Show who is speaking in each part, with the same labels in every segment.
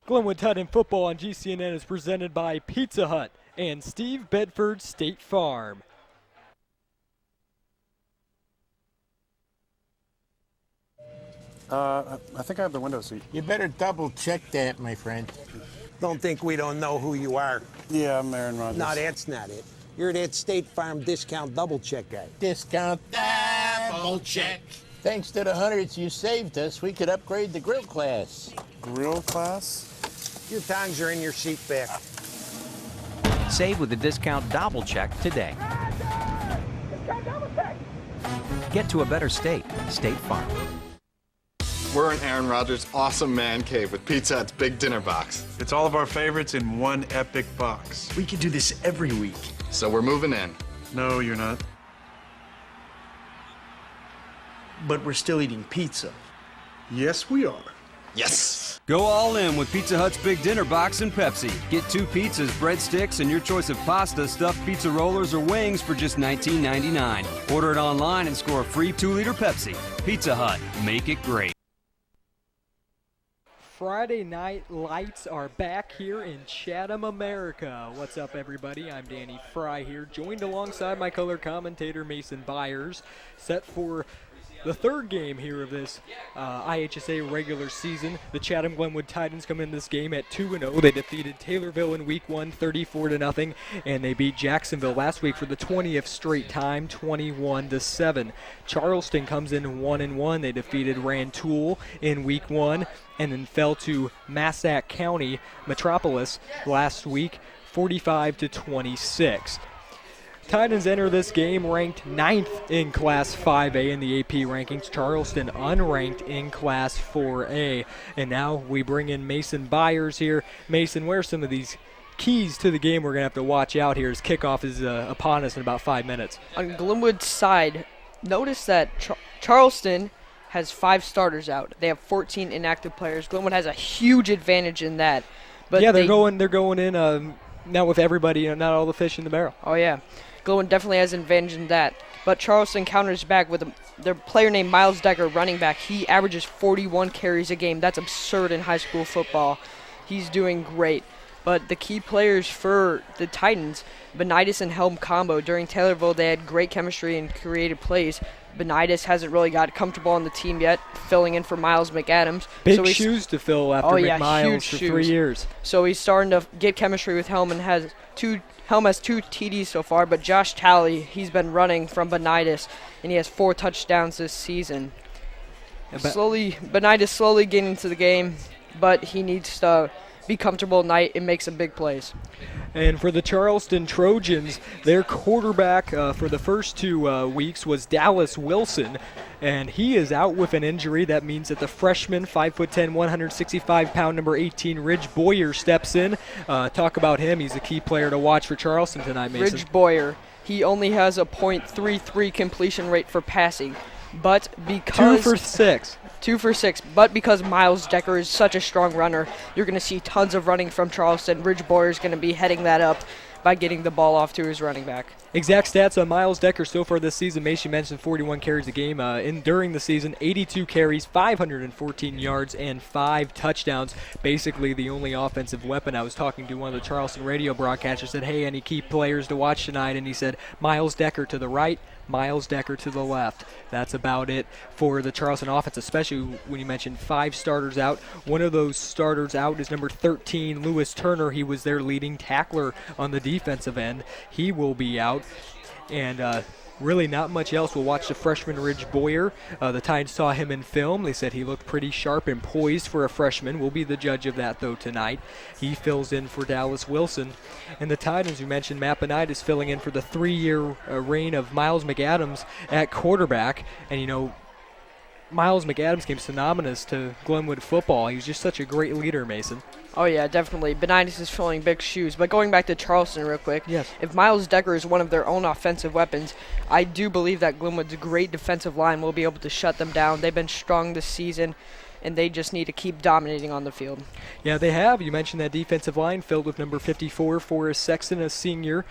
Speaker 1: Glenwood Titan football on GCNN is presented by Pizza Hut and Steve Bedford State Farm.
Speaker 2: I think I have the window seat.
Speaker 3: You better double check that, my friend.
Speaker 4: Don't think we don't know who you are.
Speaker 2: Yeah, I'm Aaron Rodgers.
Speaker 4: No, that's not it. You're that State Farm discount double check guy.
Speaker 3: Discount double check. Thanks to the hundreds you saved us, we could upgrade the grill class.
Speaker 2: Grill class?
Speaker 4: Your tongs are in your seat back.
Speaker 5: Save with the discount double check today. Get to a better state. State Farm.
Speaker 6: We're in Aaron Rodgers' awesome man cave with Pizza Hut's big dinner box.
Speaker 7: It's all of our favorites in one epic box.
Speaker 8: We could do this every week.
Speaker 6: So we're moving in.
Speaker 7: No, you're not.
Speaker 8: But we're still eating pizza.
Speaker 7: Yes, we are.
Speaker 6: Yes!
Speaker 9: Go all in with Pizza Hut's Big Dinner Box and Pepsi. Get 2 pizzas, breadsticks, and your choice of pasta, stuffed pizza rollers, or wings for just $19.99. Order it online and score a free 2-liter Pepsi. Pizza Hut. Make it great.
Speaker 1: Friday Night Lights are back here in Chatham, America. What's up, everybody? I'm Danny Fry here, joined alongside my color commentator, Mason Byers, set for the third game here of this IHSA regular season. The Chatham Glenwood Titans come in this game at 2-0. They defeated Taylorville in week 1, 34-0, and they beat Jacksonville last week for the 20th straight time, 21-7. Charleston comes in 1-1. They defeated Rantoul in week 1 and then fell to Massac County Metropolis last week, 45-26. Titans enter this game ranked 9th in Class 5A in the AP rankings. Charleston unranked in Class 4A. And now we bring in Mason Byers here. Mason, where are some of these keys to the game we're going to have to watch out here as kickoff is upon us in about 5 minutes?
Speaker 10: On Glenwood's side, notice that Charleston has 5 starters out. They have 14 inactive players. Glenwood has a huge advantage in that. But
Speaker 1: yeah, they're going in now with everybody, not all the fish in the barrel.
Speaker 10: Oh, yeah. Glenwood definitely has an advantage in that. But Charleston counters back with their player named Miles Decker, running back. He averages 41 carries a game. That's absurd in high school football. He's doing great. But the key players for the Titans, Benitis and Helm combo. During Taylorville, they had great chemistry and creative plays. Benitis hasn't really got comfortable on the team yet, filling in for Miles McAdams.
Speaker 1: Big shoes to fill after McMiles for 3 years.
Speaker 10: So he's starting to get chemistry with Helm and has 2 TDs so far, but Josh Talley, he's been running from Benitis, and he has 4 touchdowns this season. Benitis slowly getting into the game, but he needs to be comfortable at night and make some big plays.
Speaker 1: And for the Charleston Trojans, their quarterback for the first 2 weeks was Dallas Wilson, and he is out with an injury. That means that the freshman, 5'10", 165-pound number 18, Ridge Boyer, steps in. Talk about him. He's a key player to watch for Charleston tonight, Mason.
Speaker 10: Ridge Boyer, he only has a .33 completion rate for passing, but because
Speaker 1: 2 for 6.
Speaker 10: 2 for 6, but because Miles Decker is such a strong runner, you're going to see tons of running from Charleston. Ridge Boyer is going to be heading that up by getting the ball off to his running back.
Speaker 1: Exact stats on Miles Decker so far this season. Mason mentioned 41 carries a game. During the season, 82 carries, 514 yards, and 5 touchdowns. Basically the only offensive weapon. I was talking to one of the Charleston radio broadcasters, said, hey, any key players to watch tonight? And he said, Miles Decker to the right, Miles Decker to the left. That's about it for the Charleston offense, especially when you mentioned 5 starters out. One of those starters out is number 13, Lewis Turner. He was their leading tackler on the defensive end. He will be out. And really not much else. We'll watch the freshman Ridge Boyer. The Titans saw him in film. They said he looked pretty sharp and poised for a freshman. We'll be the judge of that, though, tonight. He fills in for Dallas Wilson. And the Titans, you mentioned, Matt Benitis filling in for the 3-year reign of Miles McAdams at quarterback. And, you know, Miles McAdams came synonymous to Glenwood football. He was just such a great leader, Mason.
Speaker 10: Oh, yeah, definitely. Benitis is filling big shoes. But going back to Charleston real quick,
Speaker 1: yes.
Speaker 10: If Miles Decker is one of their own offensive weapons, I do believe that Glenwood's great defensive line will be able to shut them down. They've been strong this season, and they just need to keep dominating on the field.
Speaker 1: Yeah, they have. You mentioned that defensive line filled with number 54, Forrest Sexton, a senior.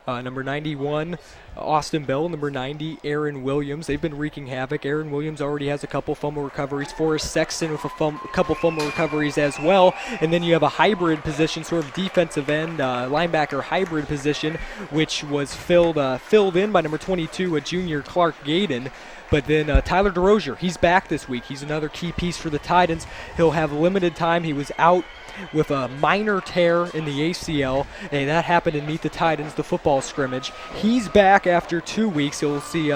Speaker 1: Number 91, Austin Bell. Number 90, Aaron Williams. They've been wreaking havoc. Aaron Williams already has a couple fumble recoveries. Forrest Sexton with a couple fumble recoveries as well. And then you have a hybrid position, sort of defensive end, linebacker hybrid position, which was filled in by number 22, a junior Clark Gaden. But then Tyler DeRozier, he's back this week. He's another key piece for the Titans. He'll have limited time. He was out with a minor tear in the ACL, and that happened in Meet the Titans, the football scrimmage. He's back after 2 weeks. He'll see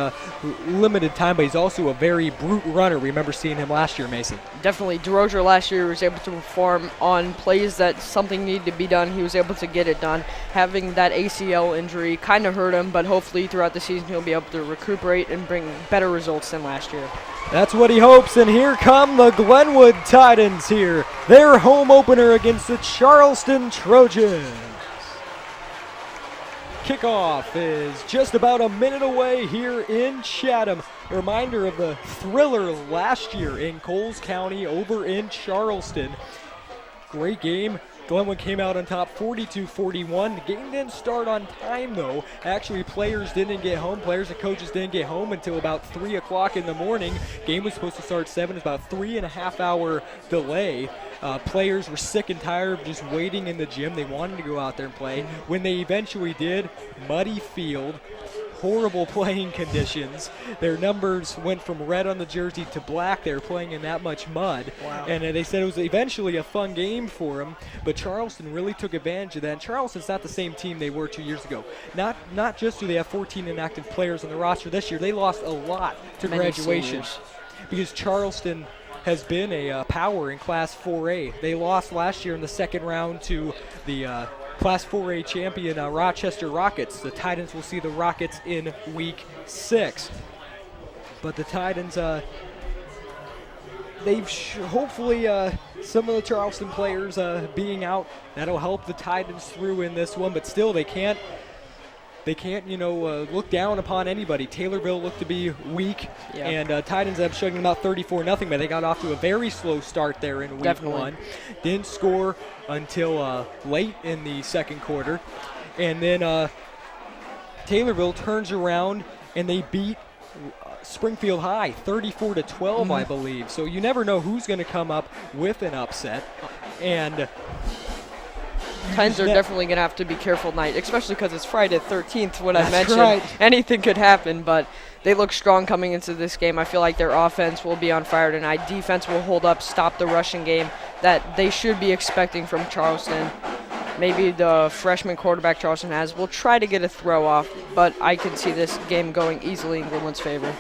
Speaker 1: limited time, but he's also a very brute runner. Remember seeing him last year, Mason.
Speaker 10: Definitely. DeRozier last year was able to perform on plays that something needed to be done. He was able to get it done. Having that ACL injury kind of hurt him, but hopefully throughout the season he'll be able to recuperate and bring better results than last year.
Speaker 1: That's what he hopes, and here come the Glenwood Titans here. Their home opener against the Charleston Trojans. Kickoff is just about a minute away here in Chatham. A reminder of the thriller last year in Coles County over in Charleston. Great game. Glenwood came out on top 42-41. The game didn't start on time, though. Actually, players didn't get home. Players and coaches didn't get home until about 3 o'clock in the morning. Game was supposed to start 7. It's about 3.5 hour delay. Players were sick and tired of just waiting in the gym. They wanted to go out there and play. When they eventually did, muddy field, horrible playing conditions. Their numbers went from red on the jersey to black. They were playing in that much mud.
Speaker 10: Wow.
Speaker 1: And they said it was eventually a fun game for them, but Charleston really took advantage of that. And Charleston's not the same team they were 2 years ago. Not just do they have 14 inactive players on the roster this year, they lost a lot to graduation. Because Charleston has been a power in Class 4A. They lost last year in the second round to the Class 4A champion Rochester Rockets. The Titans will see the Rockets in Week 6. But the Titans, they've hopefully some of the Charleston players being out, that'll help the Titans through in this one. But still, they can't look down upon anybody. Taylorville looked to be weak, and Titans have struggling about 34-0, but they got off to a very slow start there in week 1. Didn't score until late in the second quarter. And then Taylorville turns around and they beat Springfield High 34-12, I believe. So you never know who's going to come up with an upset. And
Speaker 10: Titans are definitely going to have to be careful tonight, especially because it's Friday the 13th, what I mentioned.
Speaker 1: Right.
Speaker 10: Anything could happen, but they look strong coming into this game. I feel like their offense will be on fire tonight. Defense will hold up, stop the rushing game that they should be expecting from Charleston. Maybe the freshman quarterback Charleston has will try to get a throw off, but I can see this game going easily in Glenwood's favor.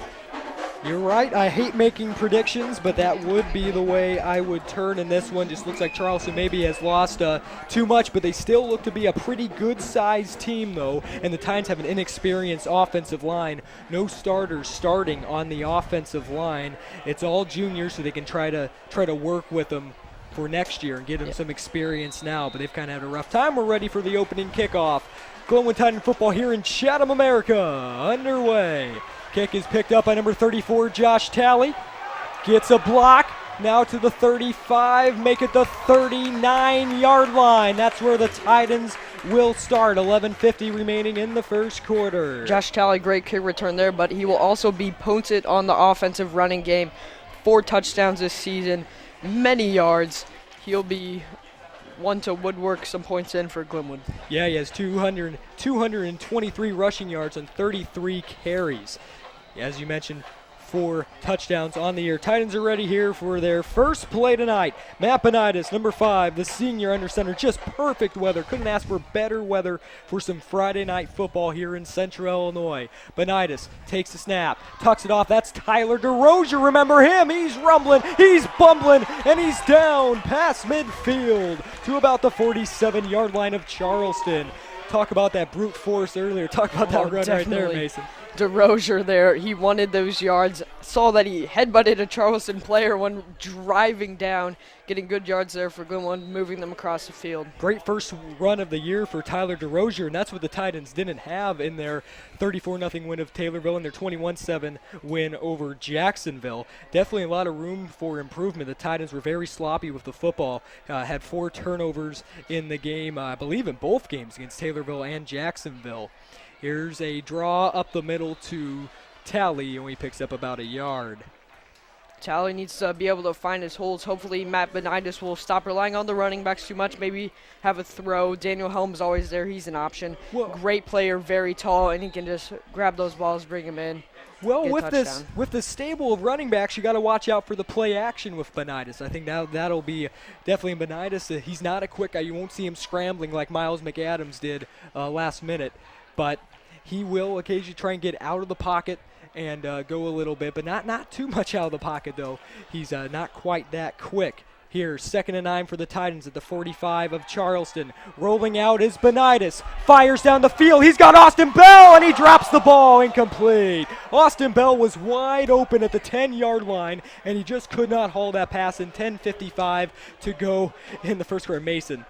Speaker 1: You're right. I hate making predictions, but that would be the way I would turn in this one. Just looks like Charleston maybe has lost too much, but they still look to be a pretty good-sized team, though, and the Titans have an inexperienced offensive line. No starters starting on the offensive line. It's all juniors, so they can try to work with them for next year and get them some experience now, but they've kind of had a rough time. We're ready for the opening kickoff. Glenwood Titan football here in Chatham, America, underway. Kick is picked up by number 34, Josh Talley. Gets a block, now to the 35, make it the 39-yard line. That's where the Titans will start. 11:50 remaining in the first quarter.
Speaker 10: Josh Talley, great kick return there, but he will also be potent on the offensive running game. 4 touchdowns this season, many yards. He'll be one to woodwork some points in for Glenwood.
Speaker 1: Yeah, he has 223 rushing yards on 33 carries. As you mentioned, 4 touchdowns on the year. Titans are ready here for their first play tonight. Matt Benitis, number 5, the senior under center. Just perfect weather. Couldn't ask for better weather for some Friday night football here in Central Illinois. Benitis takes the snap, tucks it off. That's Tyler DeRozier. Remember him. He's rumbling, he's bumbling, and he's down past midfield to about the 47-yard line of Charleston. Talk about that brute force earlier. Talk about that run right there, Mason.
Speaker 10: DeRozier there, he wanted those yards. Saw that he headbutted a Charleston player when driving down, getting good yards there for Glenwood, moving them across the field.
Speaker 1: Great first run of the year for Tyler DeRozier, and that's what the Titans didn't have in their 34-0 win of Taylorville and their 21-7 win over Jacksonville. Definitely a lot of room for improvement. The Titans were very sloppy with the football, had 4 turnovers in the game, I believe in both games against Taylorville and Jacksonville. Here's a draw up the middle to Talley, and he picks up about a yard.
Speaker 10: Talley needs to be able to find his holes. Hopefully Matt Benitis will stop relying on the running backs too much, maybe have a throw. Daniel Helm's always there. He's an option.
Speaker 1: Well,
Speaker 10: great player, very tall, and he can just grab those balls, bring them in.
Speaker 1: Well, with this stable of running backs, you got to watch out for the play action with Benitis. I think that'll be definitely Benitis. He's not a quick guy. You won't see him scrambling like Miles McAdams did last minute, but he will occasionally try and get out of the pocket and go a little bit, but not too much out of the pocket, though. He's not quite that quick. Here, 2nd and 9 for the Titans at the 45 of Charleston. Rolling out is Benitis. Fires down the field. He's got Austin Bell, and he drops the ball incomplete. Austin Bell was wide open at the 10-yard line, and he just could not haul that pass in. 10:55 to go in the first quarter. Mason,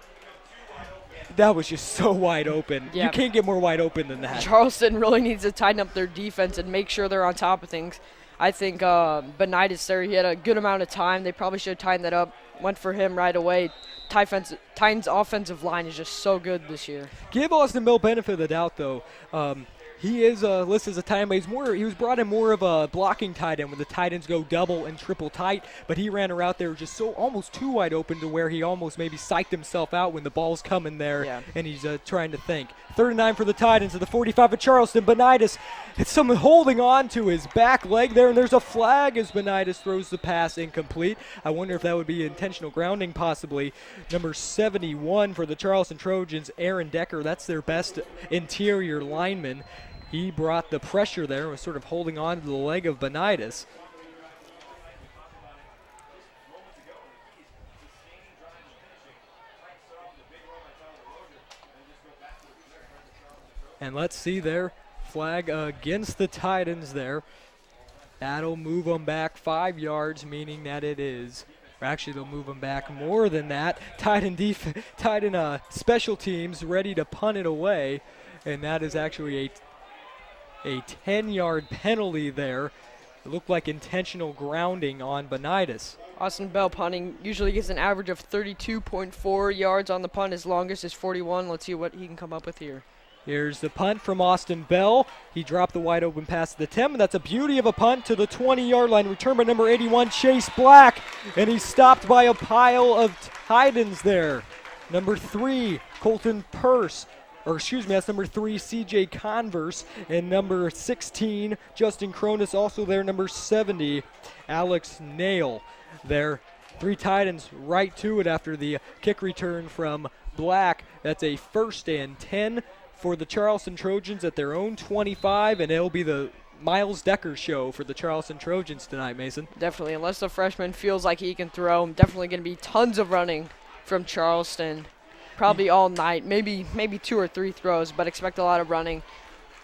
Speaker 1: that was just so wide open.
Speaker 10: Yeah.
Speaker 1: You can't get more wide open than that.
Speaker 10: Charleston really needs to tighten up their defense and make sure they're on top of things. I think Benitis there, he had a good amount of time. They probably should have tightened that up. Went for him right away. Titans' offensive line is just so good this year.
Speaker 1: Give Austin Bell benefit of the doubt, though. He is listed as a tight end, but he was brought in more of a blocking tight end when the tight ends go double and triple tight, but he ran a route there just so almost too wide open to where he almost maybe psyched himself out when the ball's coming there, and he's trying to think. 3rd and 9 for the Titans at the 45 of Charleston. Benitis, it's someone holding on to his back leg there, and there's a flag as Benitis throws the pass incomplete. I wonder if that would be intentional grounding possibly. Number 71 for the Charleston Trojans, Aaron Decker, that's their best interior lineman. He brought the pressure there and was sort of holding on to the leg of Benitis. And let's see there, flag against the Titans there. That'll move them back 5 yards, meaning that it is, or actually they'll move them back more than that. Titan special teams ready to punt it away, and that is actually a 10-yard penalty there. It looked like intentional grounding on Benitis.
Speaker 10: Austin Bell punting usually gets an average of 32.4 yards on the punt. His longest is 41. Let's see what he can come up with here.
Speaker 1: Here's the punt from Austin Bell. He dropped the wide open pass to the 10, and that's a beauty of a punt to the 20-yard line. Return by number 81, Chase Black, and he's stopped by a pile of Titans there. Number 3, Colton Purse. That's number 3, C.J. Converse, and number 16, Justin Cronus, also there, number 70, Alex Nail. There, 3 Titans right to it after the kick return from Black. That's a 1st and 10 for the Charleston Trojans at their own 25, and it'll be the Miles Decker show for the Charleston Trojans tonight, Mason.
Speaker 10: Definitely, unless the freshman feels like he can throw, definitely going to be tons of running from Charleston. Probably all night, maybe 2 or 3 throws, but expect a lot of running.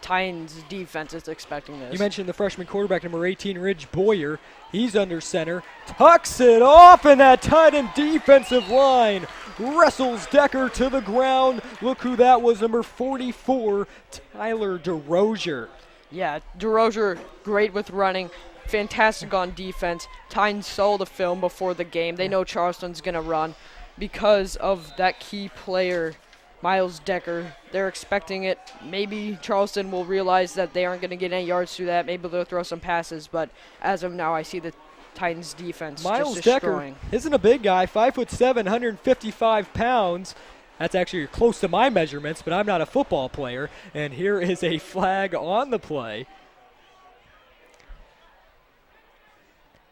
Speaker 10: Titans defense is expecting this.
Speaker 1: You mentioned the freshman quarterback, number 18, Ridge Boyer. He's under center, tucks it off, and that Titan defensive line wrestles Decker to the ground. Look who that was, number 44, Tyler DeRozier.
Speaker 10: Yeah, DeRozier, great with running. Fantastic on defense. Titans saw the film before the game. They know Charleston's going to run. Because of that key player, Miles Decker, they're expecting it. Maybe Charleston will realize that they aren't going to get any yards through that. Maybe they'll throw some passes, but as of now, I see the Titans defense
Speaker 1: Miles
Speaker 10: just
Speaker 1: destroying. Decker isn't a big guy, 5'7", 155 pounds. That's actually close to my measurements, but I'm not a football player. And here is a flag on the play.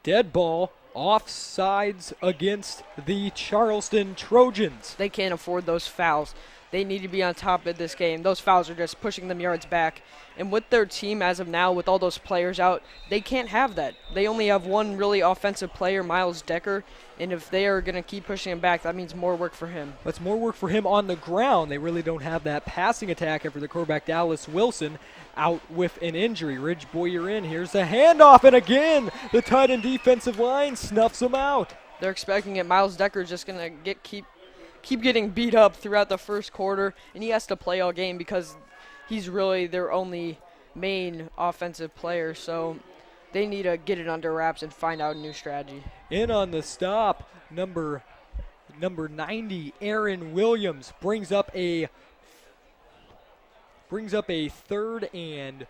Speaker 1: Dead ball. Offsides against the Charleston Trojans.
Speaker 10: They can't afford those fouls. They need to be on top of this game. Those fouls are just pushing them yards back. And with their team as of now, with all those players out, they can't have that. They only have one really offensive player, Miles Decker, and if they are going to keep pushing him back, that means more work for him.
Speaker 1: That's more work for him on the ground. They really don't have that passing attack after the quarterback, Dallas Wilson, out with an injury. Ridge Boyer in. Here's the handoff, and again, the tight end defensive line snuffs him out.
Speaker 10: They're expecting it. Miles Decker is just going to keep getting beat up throughout the first quarter, and he has to play all game because he's really their only main offensive player. So they need to get it under wraps and find out a new strategy.
Speaker 1: In on the stop, number 90, Aaron Williams brings up a 3rd and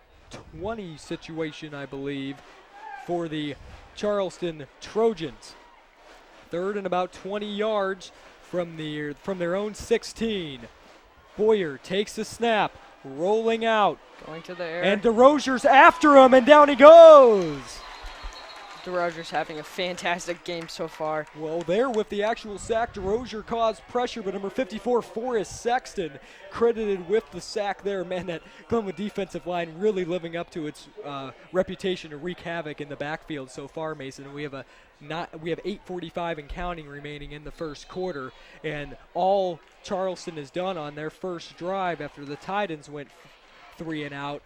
Speaker 1: 20 situation, I believe, for the Charleston Trojans. 3rd and about 20 yards from their own 16. Boyer takes the snap, rolling out.
Speaker 10: Going to the air.
Speaker 1: And DeRozier's after him, and down he goes.
Speaker 10: DeRozier's having a fantastic game so far.
Speaker 1: Well, there with the actual sack, DeRozier caused pressure, but number 54, Forrest Sexton, credited with the sack there. Man, that Glenwood defensive line really living up to its reputation to wreak havoc in the backfield so far, Mason. We have 8:45 and counting remaining in the first quarter, and all Charleston has done on their first drive after the Titans went 3 and out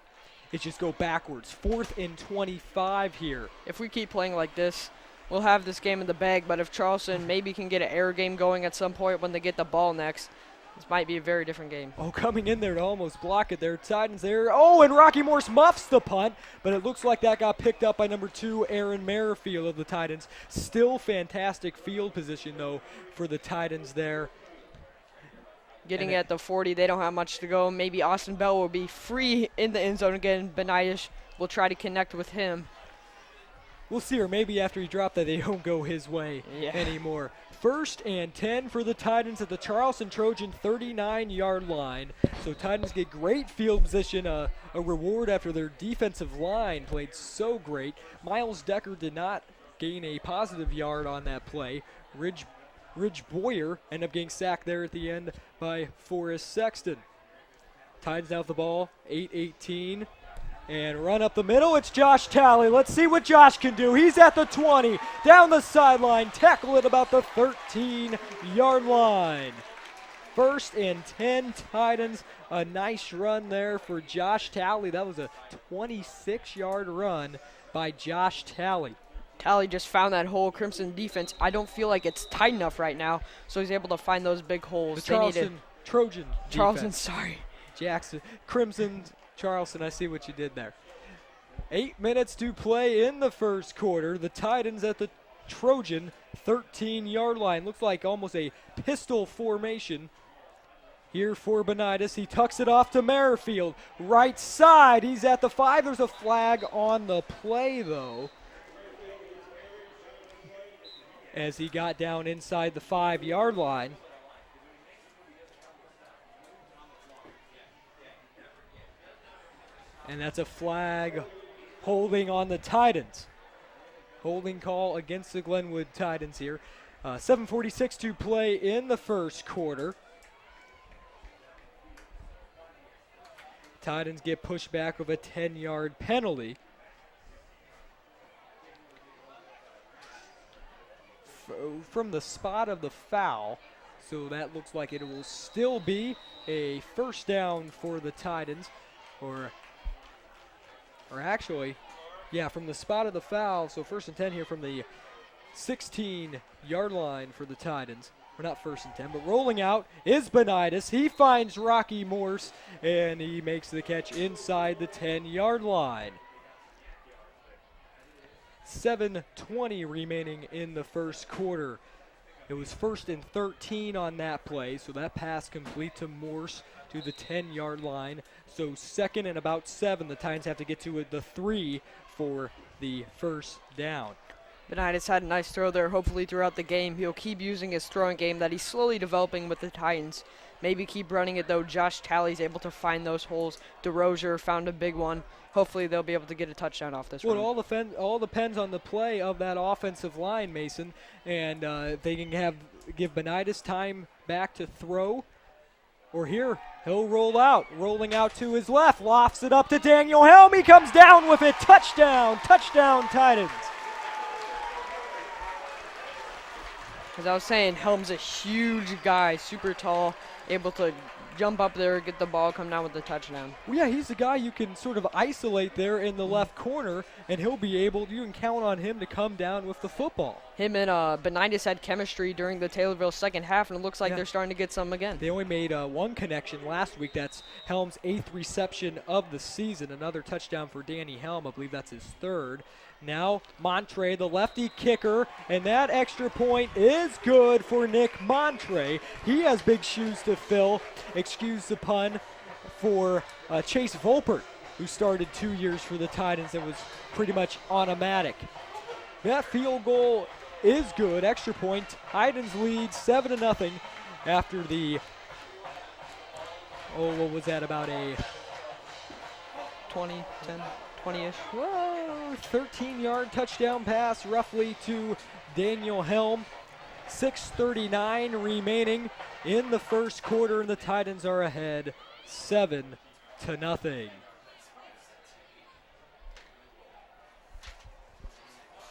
Speaker 1: is just go backwards. 4th and 25 here.
Speaker 10: If we keep playing like this, we'll have this game in the bag, but if Charleston maybe can get an air game going at some point when they get the ball next, this might be a very different game.
Speaker 1: Oh, coming in there to almost block it there. Titans there. Oh, and Rocky Morse muffs the punt, but it looks like that got picked up by number 2, Aaron Merrifield of the Titans. Still fantastic field position, though, for the Titans there.
Speaker 10: Getting at the 40, they don't have much to go. Maybe Austin Bell will be free in the end zone again. Benidish will try to connect with him.
Speaker 1: We'll see, or maybe after he dropped that, they don't go his way anymore. 1st and 10 for the Titans at the Charleston Trojan 39-yard line. So Titans get great field position, a reward after their defensive line played so great. Miles Decker did not gain a positive yard on that play. Ridge Boyer ended up getting sacked there at the end by Forrest Sexton. Titans now have the ball, 8:18. And run up the middle, it's Josh Talley. Let's see what Josh can do. He's at the 20, down the sideline, tackle at about the 13-yard line. 1st and 10 Titans. A nice run there for Josh Talley. That was a 26-yard run by Josh Talley.
Speaker 10: Talley just found that hole. Crimson defense, I don't feel like it's tight enough right now, so he's able to find those big holes.
Speaker 1: The Charleston Trojan
Speaker 10: Charleston,
Speaker 1: defense.
Speaker 10: sorry.
Speaker 1: Jackson, Crimson, Charleston, I see what you did there. 8 minutes to play in the first quarter. The Titans at the Trojan 13-yard line. Looks like almost a pistol formation here for Benidish. He tucks it off to Merrifield. Right side, he's at the 5. There's a flag on the play, though, as he got down inside the 5-yard line. And that's a flag holding on the Titans. Holding call against the Glenwood Titans here. 7:46 to play in the first quarter. Titans get pushed back with a 10-yard penalty. From the spot of the foul. So that looks like it will still be a first down for the Titans. Or actually, yeah, from the spot of the foul, so 1st and 10 here from the 16-yard line for the Titans. Or not 1st and 10, but rolling out is Benidish. He finds Rocky Morse, and he makes the catch inside the 10-yard line. 7:20 remaining in the first quarter. It was 1st and 13 on that play, so that pass complete to Morse to the 10-yard line. So 2nd and about 7. The Titans have to get to the 3 for the first down.
Speaker 10: Benidish had a nice throw there. Hopefully throughout the game he'll keep using his throwing game that he's slowly developing with the Titans. Maybe keep running it, though. Josh Talley's able to find those holes. DeRozier found a big one. Hopefully they'll be able to get a touchdown off this
Speaker 1: run.
Speaker 10: Well,
Speaker 1: it all depends on the play of that offensive line, Mason. And they can give Benidish time back to throw. Or here, he'll roll out. Rolling out to his left. Lofts it up to Daniel Helm. He comes down with it. Touchdown. Touchdown, Titans.
Speaker 10: As I was saying, Helm's a huge guy, super tall, able to jump up there, get the ball, come down with the touchdown.
Speaker 1: Well, yeah, he's the guy you can sort of isolate there in the left corner, and he'll be able, you can count on him to come down with the football.
Speaker 10: Him and Benitez had chemistry during the Taylorville second half, and it looks like they're starting to get some again.
Speaker 1: They only made one connection last week. That's Helm's 8th reception of the season. Another touchdown for Danny Helm. I believe that's his 3rd. Now Montre, the lefty kicker, and that extra point is good for Nick Montre. He has big shoes to fill, excuse the pun, for Chase Volpert, who started 2 years for the Titans and was pretty much automatic. That field goal is good, extra point. Titans lead 7-0 after the, what was that, about a
Speaker 10: 20-ish.
Speaker 1: Whoa, 13-yard touchdown pass roughly to Daniel Helm. 6:39 remaining in the first quarter, and the Titans are ahead 7-0.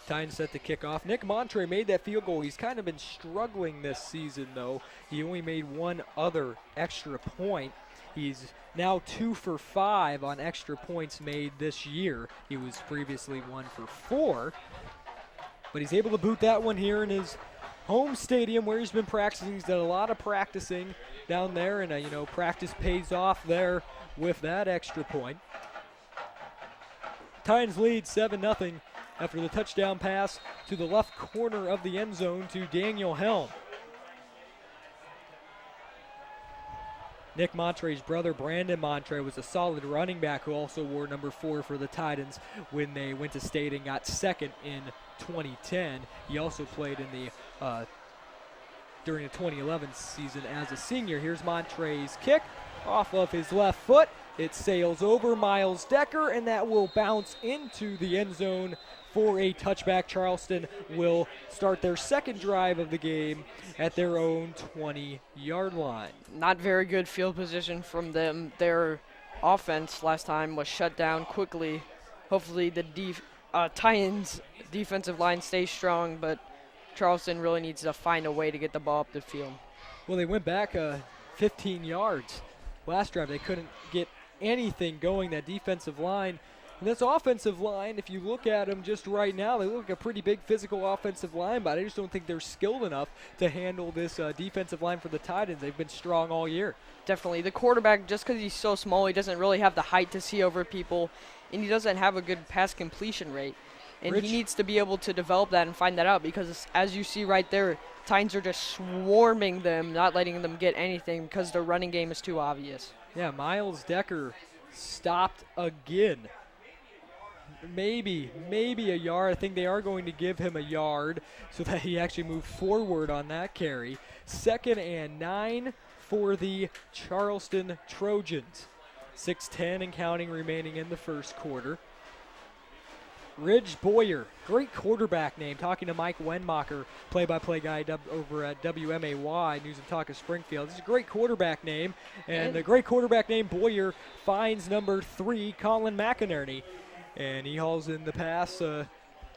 Speaker 1: Titans set to kick off. Nick Montre made that field goal. He's kind of been struggling this season, though. He only made one other extra point. He's now 2 for 5 on extra points made this year. He was previously 1 for 4. But he's able to boot that one here in his home stadium where he's been practicing. He's done a lot of practicing down there, and practice pays off there with that extra point. Titans lead 7-0 after the touchdown pass to the left corner of the end zone to Daniel Helm. Nick Montre's brother, Brandon Montre, was a solid running back who also wore number 4 for the Titans when they went to state and got second in 2010. He also played in the during the 2011 season as a senior. Here's Montre's kick off of his left foot. It sails over Miles Decker, and that will bounce into the end zone for a touchback. Charleston will start their second drive of the game at their own 20-yard line.
Speaker 10: Not very good field position from them. Their offense last time was shut down quickly. Hopefully the Titans defensive line stays strong, but Charleston really needs to find a way to get the ball up the field.
Speaker 1: Well, they went back 15 yards last drive. They couldn't get anything going, that defensive line. And this offensive line, if you look at them just right now, they look like a pretty big physical offensive line, but I just don't think they're skilled enough to handle this defensive line for the Titans. They've been strong all year.
Speaker 10: Definitely. The quarterback, just because he's so small, he doesn't really have the height to see over people, and he doesn't have a good pass completion rate. And he needs to be able to develop that and find that out, because as you see right there, Titans are just swarming them, not letting them get anything because their running game is too obvious.
Speaker 1: Yeah, Miles Decker stopped again. Maybe a yard. I think they are going to give him a yard so that he actually moved forward on that carry. 2nd and 9 for the Charleston Trojans. 6:10 and counting remaining in the first quarter. Ridge Boyer, great quarterback name. Talking to Mike Wenmacher, play-by-play guy over at WMAY, News and Talk of Springfield. This is a great quarterback name, and the great quarterback name Boyer finds number 3, Colin McInerney. And he hauls in the pass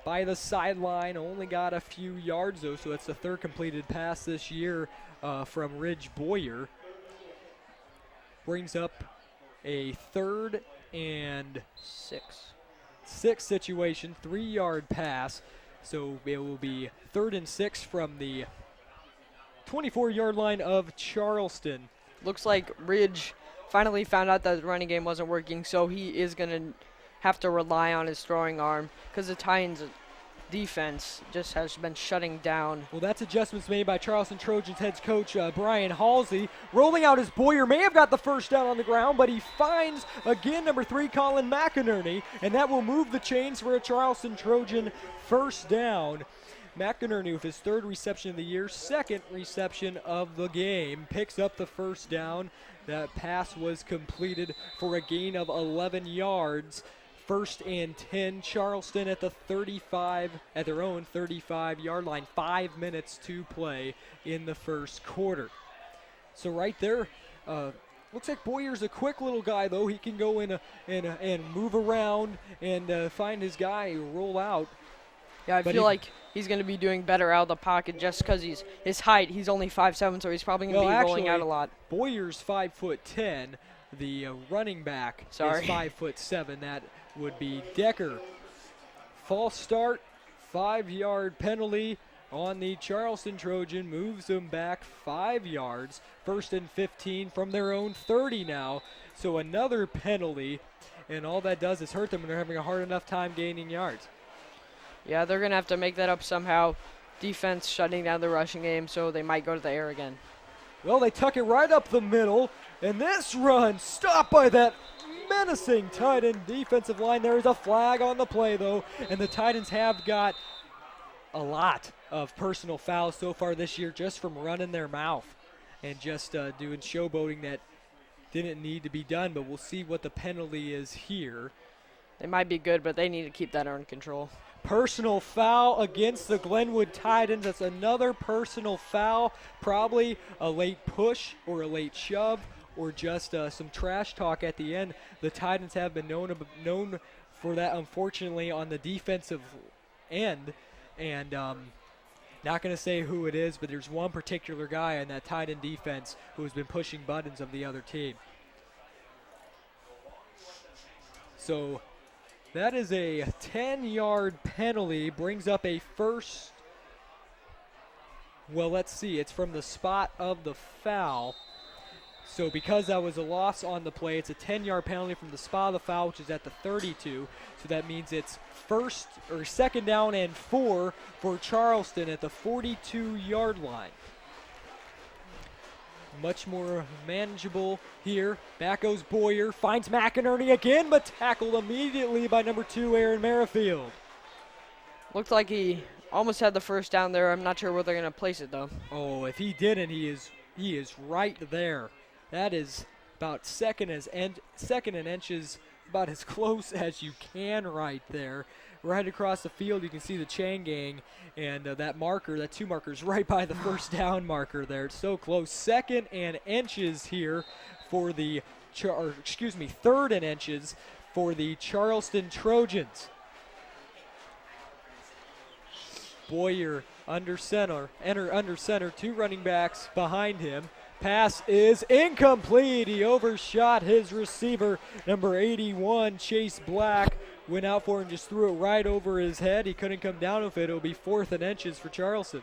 Speaker 1: by the sideline. Only got a few yards, though, so that's the 3rd completed pass this year from Ridge Boyer. Brings up a 3rd and 6 situation, 3-yard pass. So it will be 3rd and 6 from the 24-yard line of Charleston.
Speaker 10: Looks like Ridge finally found out that the running game wasn't working, so he is going to have to rely on his throwing arm because the Titans defense just has been shutting down.
Speaker 1: Well, that's adjustments made by Charleston Trojans head coach Brian Halsey. Rolling out his Boyer, may have got the first down on the ground, but he finds, again, number 3, Colin McInerney, and that will move the chains for a Charleston Trojan first down. McInerney with his 3rd reception of the year, 2nd reception of the game, picks up the first down. That pass was completed for a gain of 11 yards. 1st and 10, Charleston at the 35, at their own 35-yard line. 5 minutes to play in the first quarter. So right there, Looks like Boyer's a quick little guy, though. He can go in and move around and find his guy, roll out.
Speaker 10: Yeah, I feel like he's going to be doing better out of the pocket just because his height. He's only 5'7", so he's probably going to be rolling out a lot.
Speaker 1: Boyer's 5'10". The running back is 5'7". That would be Decker. False start, 5-yard penalty on the Charleston Trojan, moves them back 5 yards. 1st and 15 from their own 30 now. So another penalty, and all that does is hurt them, and they're having a hard enough time gaining yards.
Speaker 10: Yeah, they're going to have to make that up somehow. Defense shutting down the rushing game, so they might go to the air again.
Speaker 1: Well, they tuck it right up the middle, and this run stopped by that menacing tight end defensive line. There is a flag on the play, though, and the Titans have got a lot of personal fouls so far this year just from running their mouth and just doing showboating that didn't need to be done, but we'll see what the penalty is here.
Speaker 10: They might be good, but they need to keep that under control.
Speaker 1: Personal foul against the Glenwood Titans. That's another personal foul, probably a late push or a late shove or just some trash talk at the end. The Titans have been known for that, unfortunately, on the defensive end. And not going to say who it is, but there's one particular guy on that tight end defense who has been pushing buttons of the other team. So that is a 10-yard penalty, brings up a first. Well, let's see. It's from the spot of the foul. So because that was a loss on the play, it's a 10-yard penalty from the spot of the foul, which is at the 32. So that means it's second down and 4 for Charleston at the 42-yard line. Much more manageable here. Back goes Boyer, finds McInerney again, but tackled immediately by number 2, Aaron Merrifield.
Speaker 10: Looked like he almost had the first down there. I'm not sure where they're going to place it, though.
Speaker 1: Oh, if he didn't, he is right there. That is about second and inches, about as close as you can right there. Right across the field, you can see the chain gang, and that 2 markers right by the first down marker there. It's so close. 2nd and inches here for the, 3rd and inches for the Charleston Trojans. Boyer under center, 2 running backs behind him. Pass is incomplete. He overshot his receiver, number 81, Chase Black. Went out for it and just threw it right over his head. He couldn't come down with it. It'll be 4th and inches for Charleston.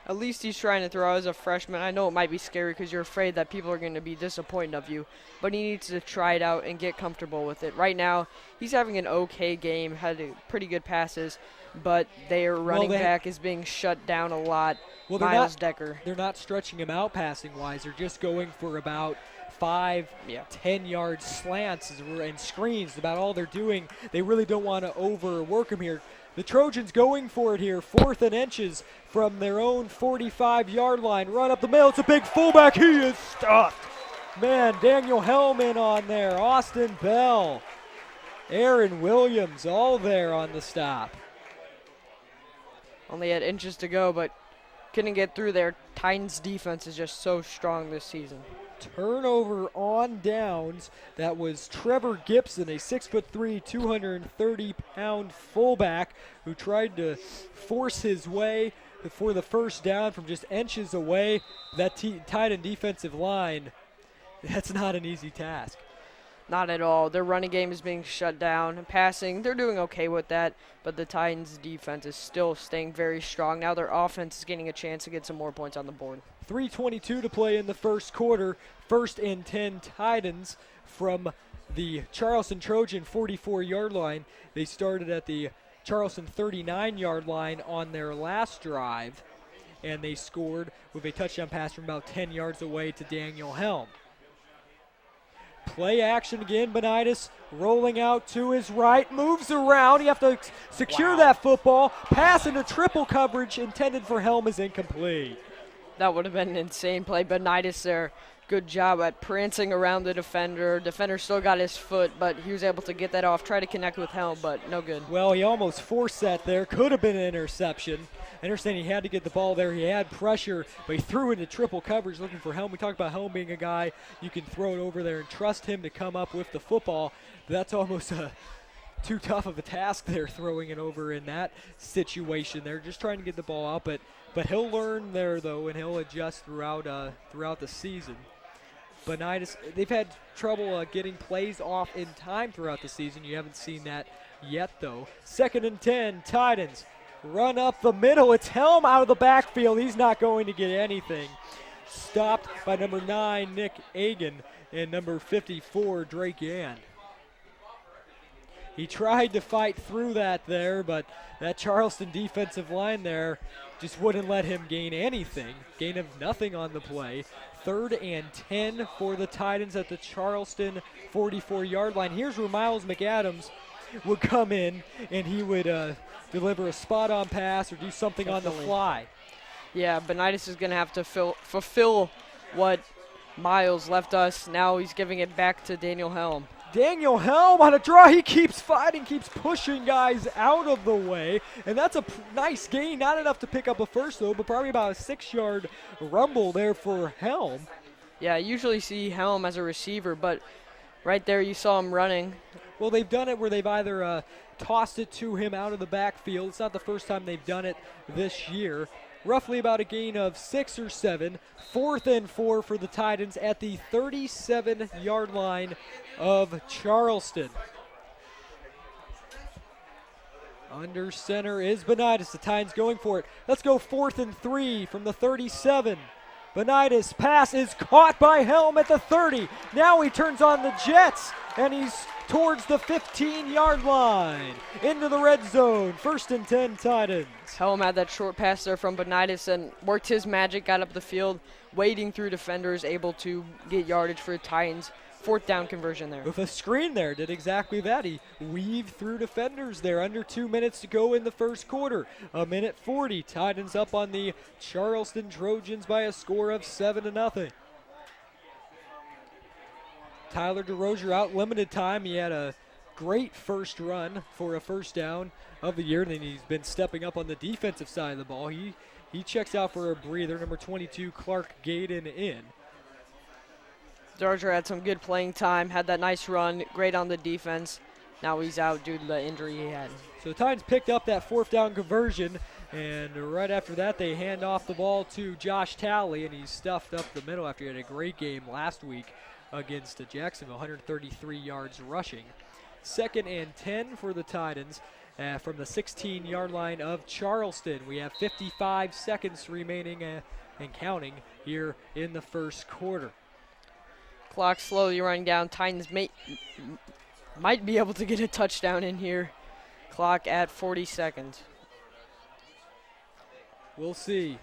Speaker 10: At least he's trying to throw as a freshman. I know it might be scary because you're afraid that people are going to be disappointed of you, but he needs to try it out and get comfortable with it. Right now, he's having an okay game, had pretty good passes, but their running back is being shut down a lot.
Speaker 1: Well,
Speaker 10: Miles Decker.
Speaker 1: They're not stretching him out passing-wise. They're just going for about 10-yard slants and screens. About all they're doing. They really don't want to overwork him here. The Trojans going for it here. 4th and inches from their own 45-yard line. Run up the middle. It's a big fullback. He is stuffed. Man, Daniel Hellman on there. Austin Bell. Aaron Williams all there on the stop.
Speaker 10: Only had inches to go, but couldn't get through there. Titans defense is just so strong this season.
Speaker 1: Turnover on downs. That was Trevor Gibson, a 6'3", 230-pound fullback who tried to force his way for the first down from just inches away. That tight end defensive line, that's not an easy task.
Speaker 10: Not at all. Their running game is being shut down. Passing, they're doing okay with that, but the Titans' defense is still staying very strong. Now their offense is getting a chance to get some more points on the board.
Speaker 1: 3:22 to play in the first quarter. 1st and 10 Titans from the Charleston Trojan 44-yard line. They started at the Charleston 39-yard line on their last drive, and they scored with a touchdown pass from about 10 yards away to Daniel Helm. Play action again. Benitis rolling out to his right, moves around. You have to secure that football. Pass into triple coverage intended for Helm is incomplete.
Speaker 10: That would have been an insane play. Benitis there, good job at prancing around the defender. Defender still got his foot, but he was able to get that off. Try to connect with Helm, but no good.
Speaker 1: Well, he almost forced that there. Could have been an interception. I understand he had to get the ball there. He had pressure, but he threw into triple coverage looking for Helm. We talked about Helm being a guy you can throw it over there and trust him to come up with the football. That's almost too tough of a task there, throwing it over in that situation. They're just trying to get the ball out, but he'll learn there, though, and he'll adjust throughout the season. Benides, they've had trouble getting plays off in time throughout the season. You haven't seen that yet, though. 2nd and 10, Titans run up the middle. It's Helm out of the backfield. He's not going to get anything. Stopped by number 9, Nick Agan, and number 54, Drake Yan. He tried to fight through that there, but that Charleston defensive line there just wouldn't let him gain anything. Gain of nothing on the play. 3rd and 10 for the Titans at the Charleston 44-yard line. Here's where Miles McAdams would come in, and he would deliver a spot-on pass or do something on the fly.
Speaker 10: Yeah, Benides is going to have to fulfill what Miles left us. Now he's giving it back to Daniel Helm.
Speaker 1: Daniel Helm on a draw. He keeps fighting, keeps pushing guys out of the way. And that's a nice gain. Not enough to pick up a first, though, but probably about a 6-yard rumble there for Helm.
Speaker 10: Yeah, I usually see Helm as a receiver, but right there you saw him running.
Speaker 1: Well, they've done it where they've either tossed it to him out of the backfield. It's not the first time they've done it this year. Roughly about a gain of 6 or 7. 4th and 4 for the Titans at the 37-yard line of Charleston. Under center is Benides. The Titans going for it. Let's go 4th and 3 from the 37. Benides pass is caught by Helm at the 30. Now he turns on the Jets, and he's towards the 15-yard line. Into the red zone. 1st and 10 Titans.
Speaker 10: Helm had that short pass there from Benides and worked his magic, got up the field, wading through defenders, able to get yardage for the Titans. 4th down conversion there.
Speaker 1: With a screen there, did exactly that. He weaved through defenders there. Under 2 minutes to go in the first quarter. 1:40. Titans up on the Charleston Trojans by a score of 7-0. Tyler DeRozier out limited time. He had a great first run for a first down of the year, and then he's been stepping up on the defensive side of the ball. He checks out for a breather. Number 22, Clark Gaden in.
Speaker 10: DeRozier had some good playing time, had that nice run, great on the defense. Now he's out due to the injury he had.
Speaker 1: So the Titans picked up that 4th down conversion, and right after that they hand off the ball to Josh Talley, and he's stuffed up the middle after he had a great game last week against Jacksonville, 133 yards rushing. 2nd and 10 for the Titans from the 16-yard line of Charleston. We have 55 seconds remaining and counting here in the first quarter.
Speaker 10: Clock slowly running down. Titans might be able to get a touchdown in here. Clock at 40 seconds.
Speaker 1: We'll see.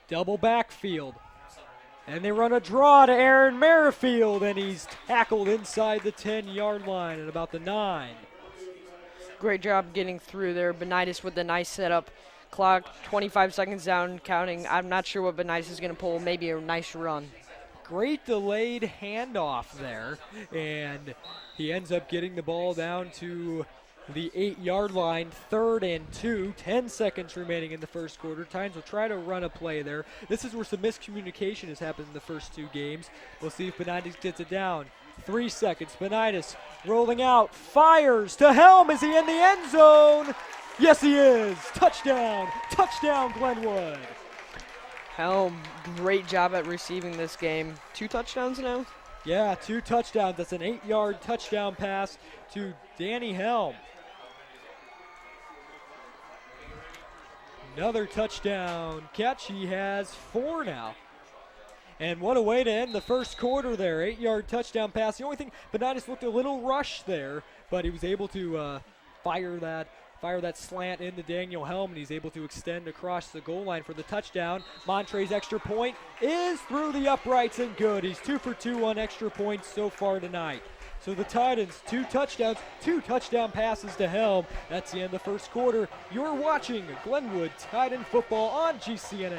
Speaker 1: Double backfield. And they run a draw to Aaron Merrifield, and he's tackled inside the 10-yard line at about the 9.
Speaker 10: Great job getting through there. Benides with the nice setup. Clock 25 seconds down, counting. I'm not sure what Benides is going to pull. Maybe a nice run.
Speaker 1: Great delayed handoff there, and he ends up getting the ball down to the 8-yard line. 3rd and 2, 10 seconds remaining in the first quarter. Titans will try to run a play there. This is where some miscommunication has happened in the first 2 games. We'll see if Benides gets it down. 3 seconds. Benides rolling out, fires to Helm. Is he in the end zone? Yes, he is. Touchdown. Touchdown, Glenwood.
Speaker 10: Helm, great job at receiving this game. 2 touchdowns now?
Speaker 1: Yeah, 2 touchdowns. That's an 8-yard touchdown pass to Danny Helm. Another touchdown catch. He has 4 now. And what a way to end the first quarter there. 8-yard touchdown pass. The only thing, Benides looked a little rushed there, but he was able to fire that slant into Daniel Helm, and he's able to extend across the goal line for the touchdown. Montre's extra point is through the uprights and good. He's 2 for 2 on extra points so far tonight. So the Titans, 2 touchdowns, 2 touchdown passes to Helm. That's the end of the first quarter. You're watching Glenwood Titan football on GCNN.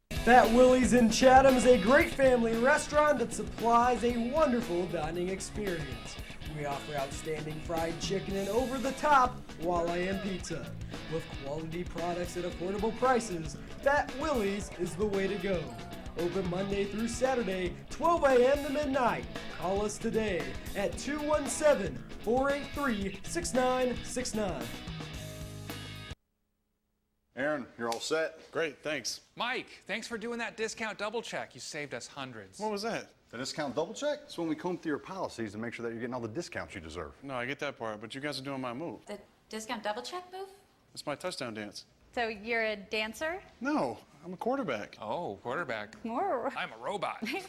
Speaker 1: Fat Willie's in Chatham is a great family restaurant that supplies a wonderful dining experience.
Speaker 11: We offer outstanding fried chicken and over-the-top Walleye pizza. With quality products at affordable prices, Fat Willie's is the way to go. Open Monday through Saturday, 12 a.m. to midnight. Call us today at 217-483-6969.
Speaker 2: Aaron, you're all set. Great, thanks.
Speaker 12: Mike, thanks for doing that discount double check. You saved us hundreds.
Speaker 2: What was that?
Speaker 6: The discount double check? It's when we comb through your policies and make sure that you're getting all the discounts you deserve.
Speaker 2: No, I get that part, but you guys are doing my move.
Speaker 13: The discount double check move?
Speaker 2: It's my touchdown dance.
Speaker 13: So you're a dancer?
Speaker 2: No, I'm a quarterback.
Speaker 12: Oh, quarterback.
Speaker 13: More.
Speaker 12: I'm a robot. Get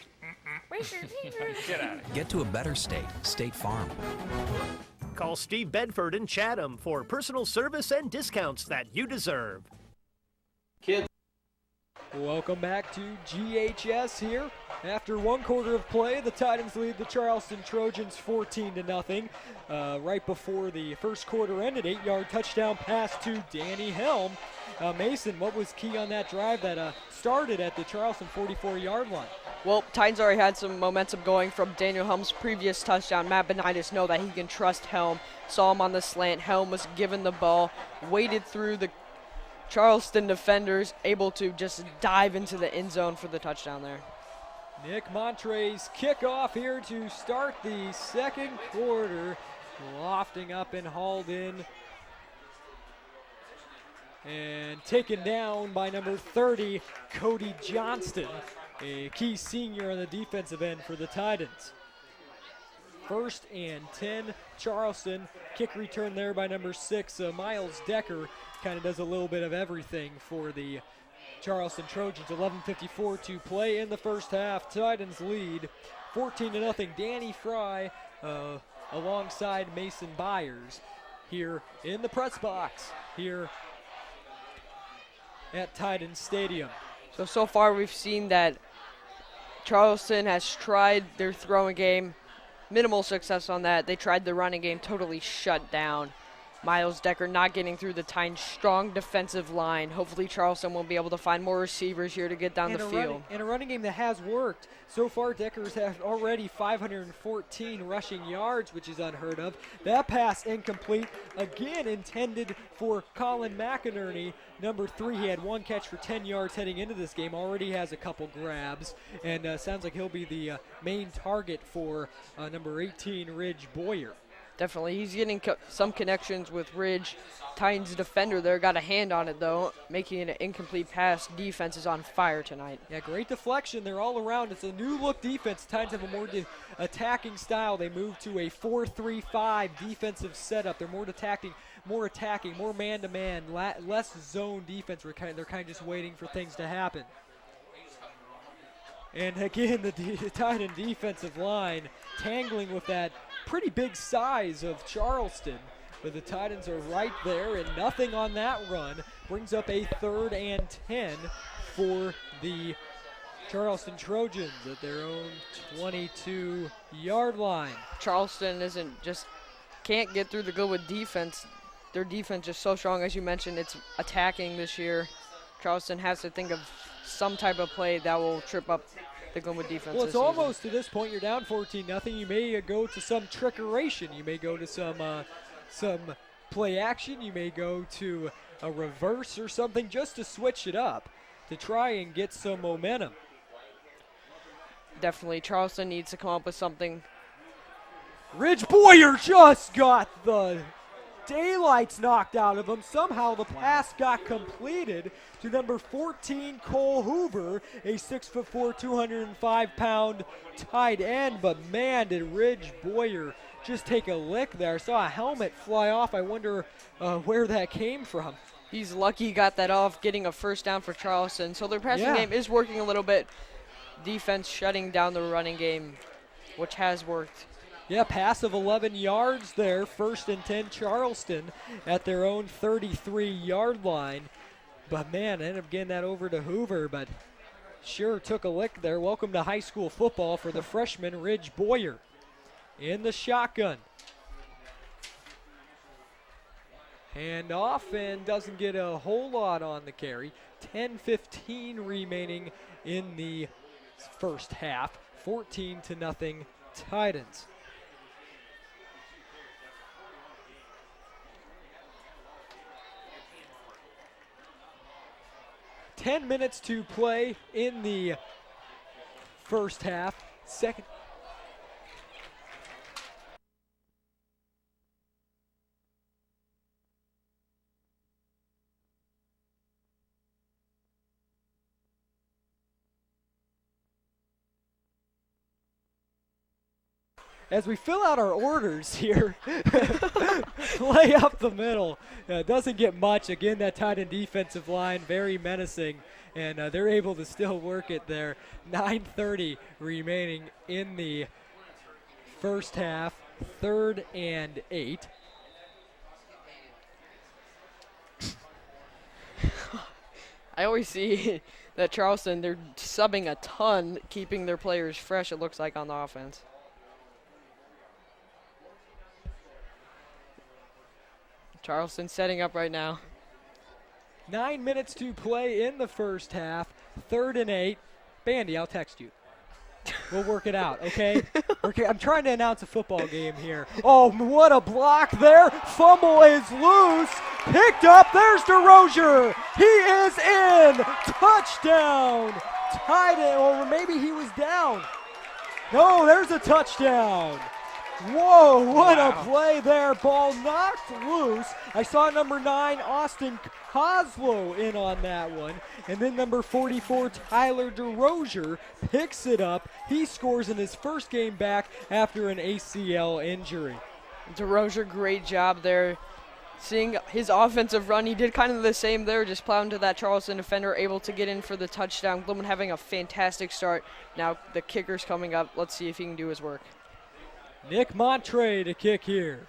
Speaker 12: out of here.
Speaker 5: Get to a better state, State Farm.
Speaker 14: Call Steve Bedford in Chatham for personal service and discounts that you deserve.
Speaker 1: Kids. Welcome back to GHS here. After one quarter of play, the Titans lead the Charleston Trojans 14-0. Right before the first quarter ended, 8-yard touchdown pass to Danny Helm. Mason, what was key on that drive that started at the Charleston 44-yard line?
Speaker 10: Well, Titans already had some momentum going from Daniel Helm's previous touchdown. Matt Benitis know that he can trust Helm. Saw him on the slant. Helm was given the ball, waded through the Charleston defenders, able to just dive into the end zone for the touchdown there.
Speaker 1: Nick Montre's kickoff here to start the second quarter. Lofting up and hauled in. And taken down by number 30, Cody Johnston, a key senior on the defensive end for the Titans. 1st and 10, Charleston. Kick return there by number 6, Miles Decker. Kind of does a little bit of everything for the Charleston Trojans. 11:54 to play in the first half. Titans lead 14-0. Danny Fry alongside Mason Byers here in the press box here at Titans Stadium.
Speaker 10: So far we've seen that Charleston has tried their throwing game. Minimal success on that. They tried the running game, totally shut down. Miles Decker not getting through the Titans' strong defensive line. Hopefully Charleston will be able to find more receivers here to get down the field.
Speaker 1: And a running game that has worked. So far, Decker's have already 514 rushing yards, which is unheard of. That pass incomplete, again intended for Colin McInerney. Number 3, he had one catch for 10 yards heading into this game, already has a couple grabs, and sounds like he'll be the main target for number 18, Ridge Boyer.
Speaker 10: Definitely, he's getting some connections with Ridge. Titans defender there got a hand on it, though, making it an incomplete pass. Defense is on fire tonight.
Speaker 1: Yeah, great deflection. They're all around. It's a new-look defense. Titans have a more attacking style. They move to a 4-3-5 defensive setup. They're more attacking, more man-to-man, less zone defense. They're kind of just waiting for things to happen. And again, the Titan defensive line tangling with that pretty big size of Charleston. But the Titans are right there, and nothing on that run. Brings up a 3rd and 10 for the Charleston Trojans at their own 22-yard line.
Speaker 10: Charleston can't get through the Glenwood defense. Their defense is so strong, as you mentioned. It's attacking this year. Charleston has to think of some type of play that will trip up the Glenwood defense.
Speaker 1: Well, it's almost to this point. You're down 14-0. You may go to some trickeration. You may go to some play action. You may go to a reverse or something just to switch it up to try and get some momentum.
Speaker 10: Definitely, Charleston needs to come up with something.
Speaker 1: Ridge Boyer just got the daylights knocked out of him. Somehow the pass got completed to number 14, Cole Hoover, a 6'4", 205-pound tight end. But man, did Ridge Boyer just take a lick there. Saw a helmet fly off. I wonder where that came from.
Speaker 10: He's lucky he got that off, getting a first down for Charleston. So their passing game is working a little bit. Defense shutting down the running game, which has worked.
Speaker 1: Yeah, pass of 11 yards there. 1st and 10, Charleston at their own 33-yard line. But man, ended up getting that over to Hoover, but sure took a lick there. Welcome to high school football for the freshman Ridge Boyer in the shotgun. Hand off and doesn't get a whole lot on the carry. 10:15 remaining in the first half. 14-0 Titans. 10 minutes to play in the first half. Second. As we fill out our orders here, play up the middle. Doesn't get much. Again, that tight end defensive line, very menacing, and they're able to still work it there. 9:30 remaining in the first half, 3rd and 8.
Speaker 10: I always see that Charleston, they're subbing a ton, keeping their players fresh, it looks like, on the offense. Charleston setting up right now.
Speaker 1: 9 minutes to play in the first half, 3rd and 8. Bandy, I'll text you. We'll work it out, okay? Okay, I'm trying to announce a football game here. Oh, what a block there. Fumble is loose. Picked up. There's DeRozier. He is in. Touchdown. Tied it. Or maybe he was down. No, there's a touchdown. Whoa, what a play there. Ball knocked loose. I saw number 9, Austin Coslow, in on that one. And then number 44, Tyler DeRozier, picks it up. He scores in his first game back after an ACL injury.
Speaker 10: DeRozier, great job there. Seeing his offensive run, he did kind of the same there, just plowing to that Charleston defender, able to get in for the touchdown. Glenwood having a fantastic start. Now the kicker's coming up. Let's see if he can do his work.
Speaker 1: Nick Montre to kick here.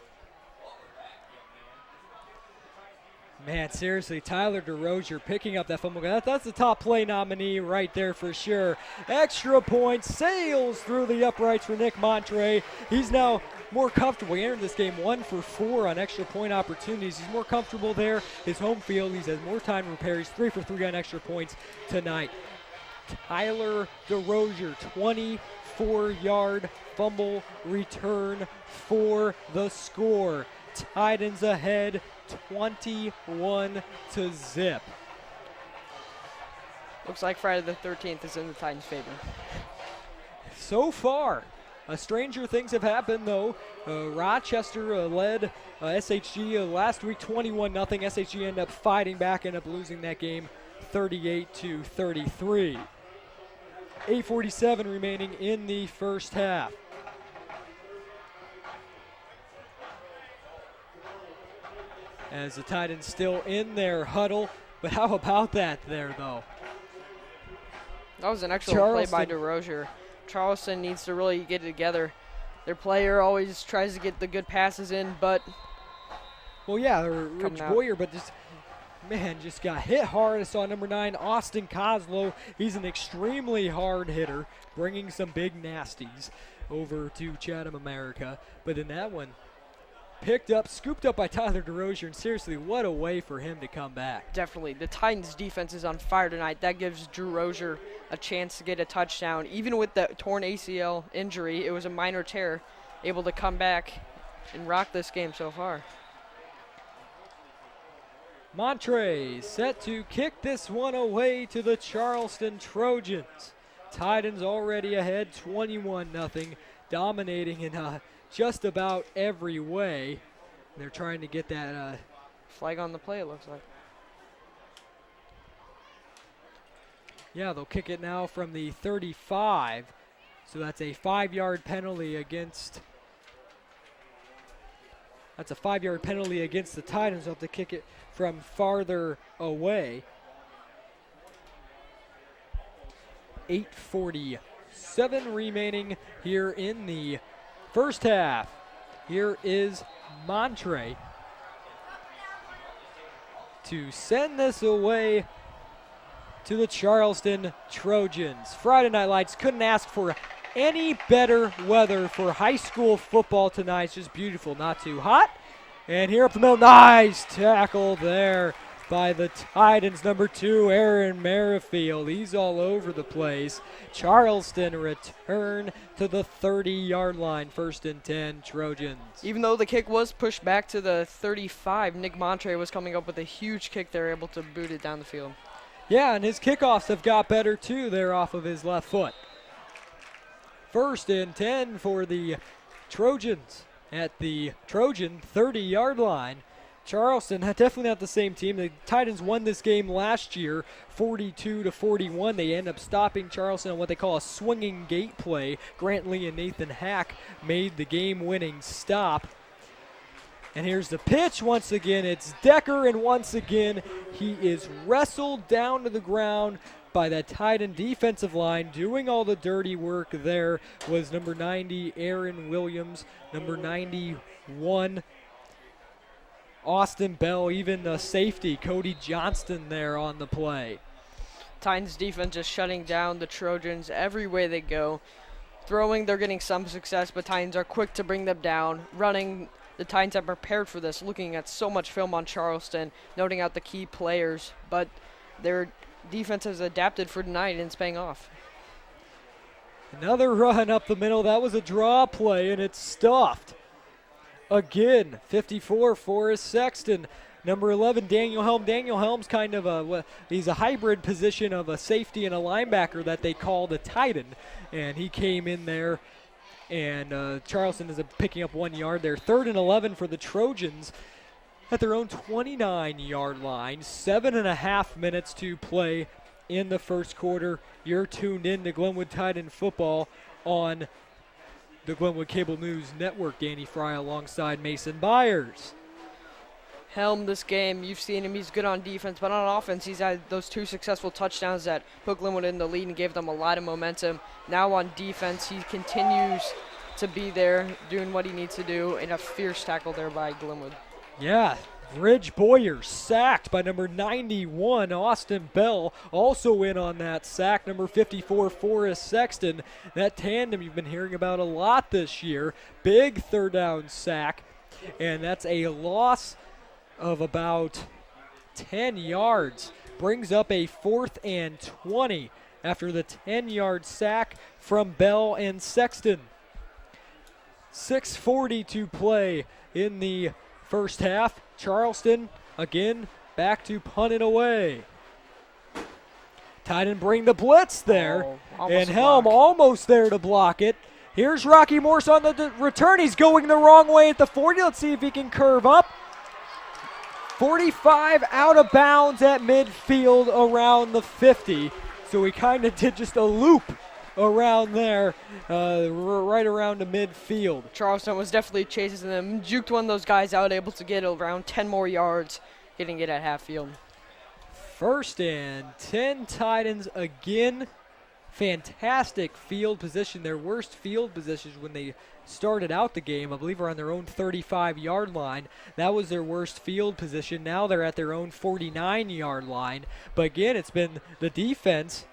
Speaker 1: Man, seriously, Tyler DeRozier picking up that fumble. That's the top play nominee right there for sure. Extra point sails through the uprights for Nick Montre. He's now more comfortable. He entered this game 1 for 4 on extra point opportunities. He's more comfortable there. His home field, he's had more time to repair. He's 3 for 3 on extra points tonight. Tyler DeRozier, 24-yard fumble return for the score. Titans ahead 21-0.
Speaker 10: Looks like Friday the 13th is in the Titans' favor.
Speaker 1: So far, stranger things have happened though. Rochester led SHG last week 21-0. SHG ended up fighting back, ended up losing that game 38-33. 8:47 remaining in the first half. As the Titans still in their huddle, but how about that there, though?
Speaker 10: That was an excellent play by DeRozier. Charleston needs to really get it together. Their player always tries to get the good passes in, but...
Speaker 1: Well, yeah, Rich Boyer, but just got hit hard. I saw number 9, Austin Coslow. He's an extremely hard hitter, bringing some big nasties over to Chatham, America. But in that one, picked up, scooped up by Tyler DeRozier, and seriously, what a way for him to come back.
Speaker 10: Definitely. The Titans' defense is on fire tonight. That gives DeRozier a chance to get a touchdown. Even with the torn ACL injury, it was a minor tear, able to come back and rock this game so far.
Speaker 1: Montre set to kick this one away to the Charleston Trojans. Titans already ahead 21-0, dominating in just about every way. They're trying to get that
Speaker 10: flag on the play, it looks like.
Speaker 1: Yeah, they'll kick it now from the 35. So that's a 5-yard penalty against. That's a 5-yard penalty against the Titans. They'll have to kick it from farther away. 8:47 remaining here in the first half. Here is Montre to send this away to the Charleston Trojans. Friday Night Lights couldn't ask for any better weather for high school football tonight. It's just beautiful, not too hot. And here up the middle, nice tackle there by the Titans. Number 2, Aaron Merrifield. He's all over the place. Charleston return to the 30-yard line. 1st and 10, Trojans.
Speaker 10: Even though the kick was pushed back to the 35, Nick Montre was coming up with a huge kick there, able to boot it down the field.
Speaker 1: Yeah, and his kickoffs have got better too there off of his left foot. 1st and 10 for the Trojans at the Trojan 30-yard line. Charleston, definitely not the same team. The Titans won this game last year, 42-41. They end up stopping Charleston on what they call a swinging gate play. Grant Lee and Nathan Hack made the game-winning stop. And here's the pitch once again. It's Decker, and once again he is wrestled down to the ground by that Titan defensive line. Doing all the dirty work there was number 90, Aaron Williams, number 91, Austin Bell, even the safety, Cody Johnston there on the play.
Speaker 10: Titans defense just shutting down the Trojans every way they go. Throwing, they're getting some success, but Titans are quick to bring them down. Running, the Titans have prepared for this, looking at so much film on Charleston, noting out the key players, but their defense has adapted for tonight and it's paying off.
Speaker 1: Another run up the middle. That was a draw play, and it's stuffed. Again, 54, Forrest Sexton. Number 11, Daniel Helm. Daniel Helm's kind of he's a hybrid position of a safety and a linebacker that they called a tight end. And he came in there, and Charleston is picking up 1 yard there. 3rd and 11 for the Trojans at their own 29-yard line. 7.5 minutes to play in the first quarter. You're tuned in to Glenwood Titan football on the Glenwood Cable News Network. Danny Fry alongside Mason Byers.
Speaker 10: Helm this game, you've seen him, he's good on defense, but on offense he's had those 2 successful touchdowns that put Glenwood in the lead and gave them a lot of momentum. Now on defense, he continues to be there doing what he needs to do, and a fierce tackle there by Glenwood.
Speaker 1: Yeah, Ridge Boyer sacked by number 91, Austin Bell, also in on that sack. Number 54, Forrest Sexton. That tandem you've been hearing about a lot this year. Big 3rd down sack, and that's a loss of about 10 yards. Brings up a 4th and 20 after the 10-yard sack from Bell and Sexton. 6:40 to play in the first half. Charleston, again, back to punt it away. Titan bring the blitz there, and Helm almost there to block it. Here's Rocky Morse on the return. He's going the wrong way at the 40. Let's see if he can curve up. 45 out of bounds at midfield around the 50. So he kind of did just a loop around there, right around the midfield.
Speaker 10: Charleston was definitely chasing them, juked one of those guys out, able to get around 10 more yards, getting it at half field.
Speaker 1: 1st and 10 Titans again. Fantastic field position. Their worst field positions when they started out the game, I believe, are on their own 35-yard line. That was their worst field position. Now they're at their own 49-yard line. But again, it's been the defense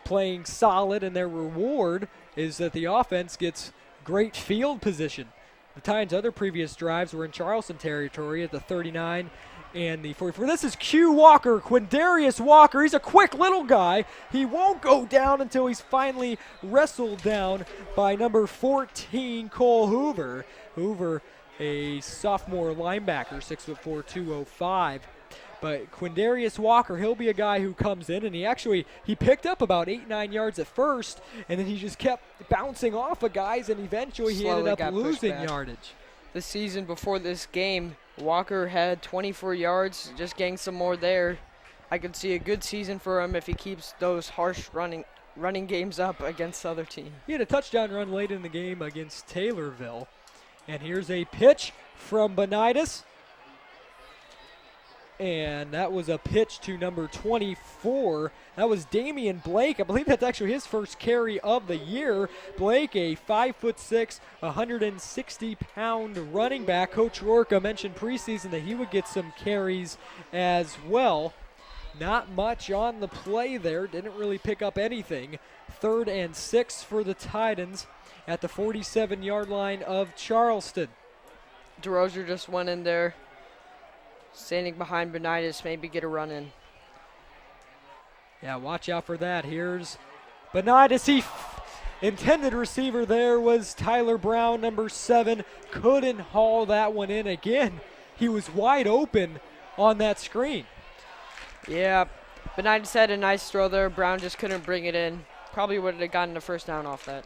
Speaker 1: playing solid, and their reward is that the offense gets great field position. The Titans' other previous drives were in Charleston territory at the 39 and the 44. This is Q Walker, Quindarius Walker. He's a quick little guy. He won't go down until he's finally wrestled down by number 14, Cole Hoover. Hoover, a sophomore linebacker, 6'4", 205. But Quindarius Walker, he'll be a guy who comes in, and he picked up about 8-9 yards at first, and then he just kept bouncing off of guys, and eventually he ended up losing yardage.
Speaker 10: The season before this game, Walker had 24 yards, just getting some more there. I could see a good season for him if he keeps those harsh running games up against other teams.
Speaker 1: He had a touchdown run late in the game against Taylorville. And here's a pitch from Benitez. And that was a pitch to number 24. That was Damian Blake. I believe that's actually his first carry of the year. Blake, a 5'6", 160-pound running back. Coach Rorka mentioned preseason that he would get some carries as well. Not much on the play there. Didn't really pick up anything. 3rd and 6 for the Titans at the 47-yard line of Charleston.
Speaker 10: DeRozier just went in there, standing behind Benitez, maybe get a run in.
Speaker 1: Yeah, watch out for that. Here's Benitez. Intended receiver there was Tyler Brown, number 7. Couldn't haul that one in again. He was wide open on that screen.
Speaker 10: Yeah, Benides had a nice throw there. Brown just couldn't bring it in. Probably would have gotten the first down off that.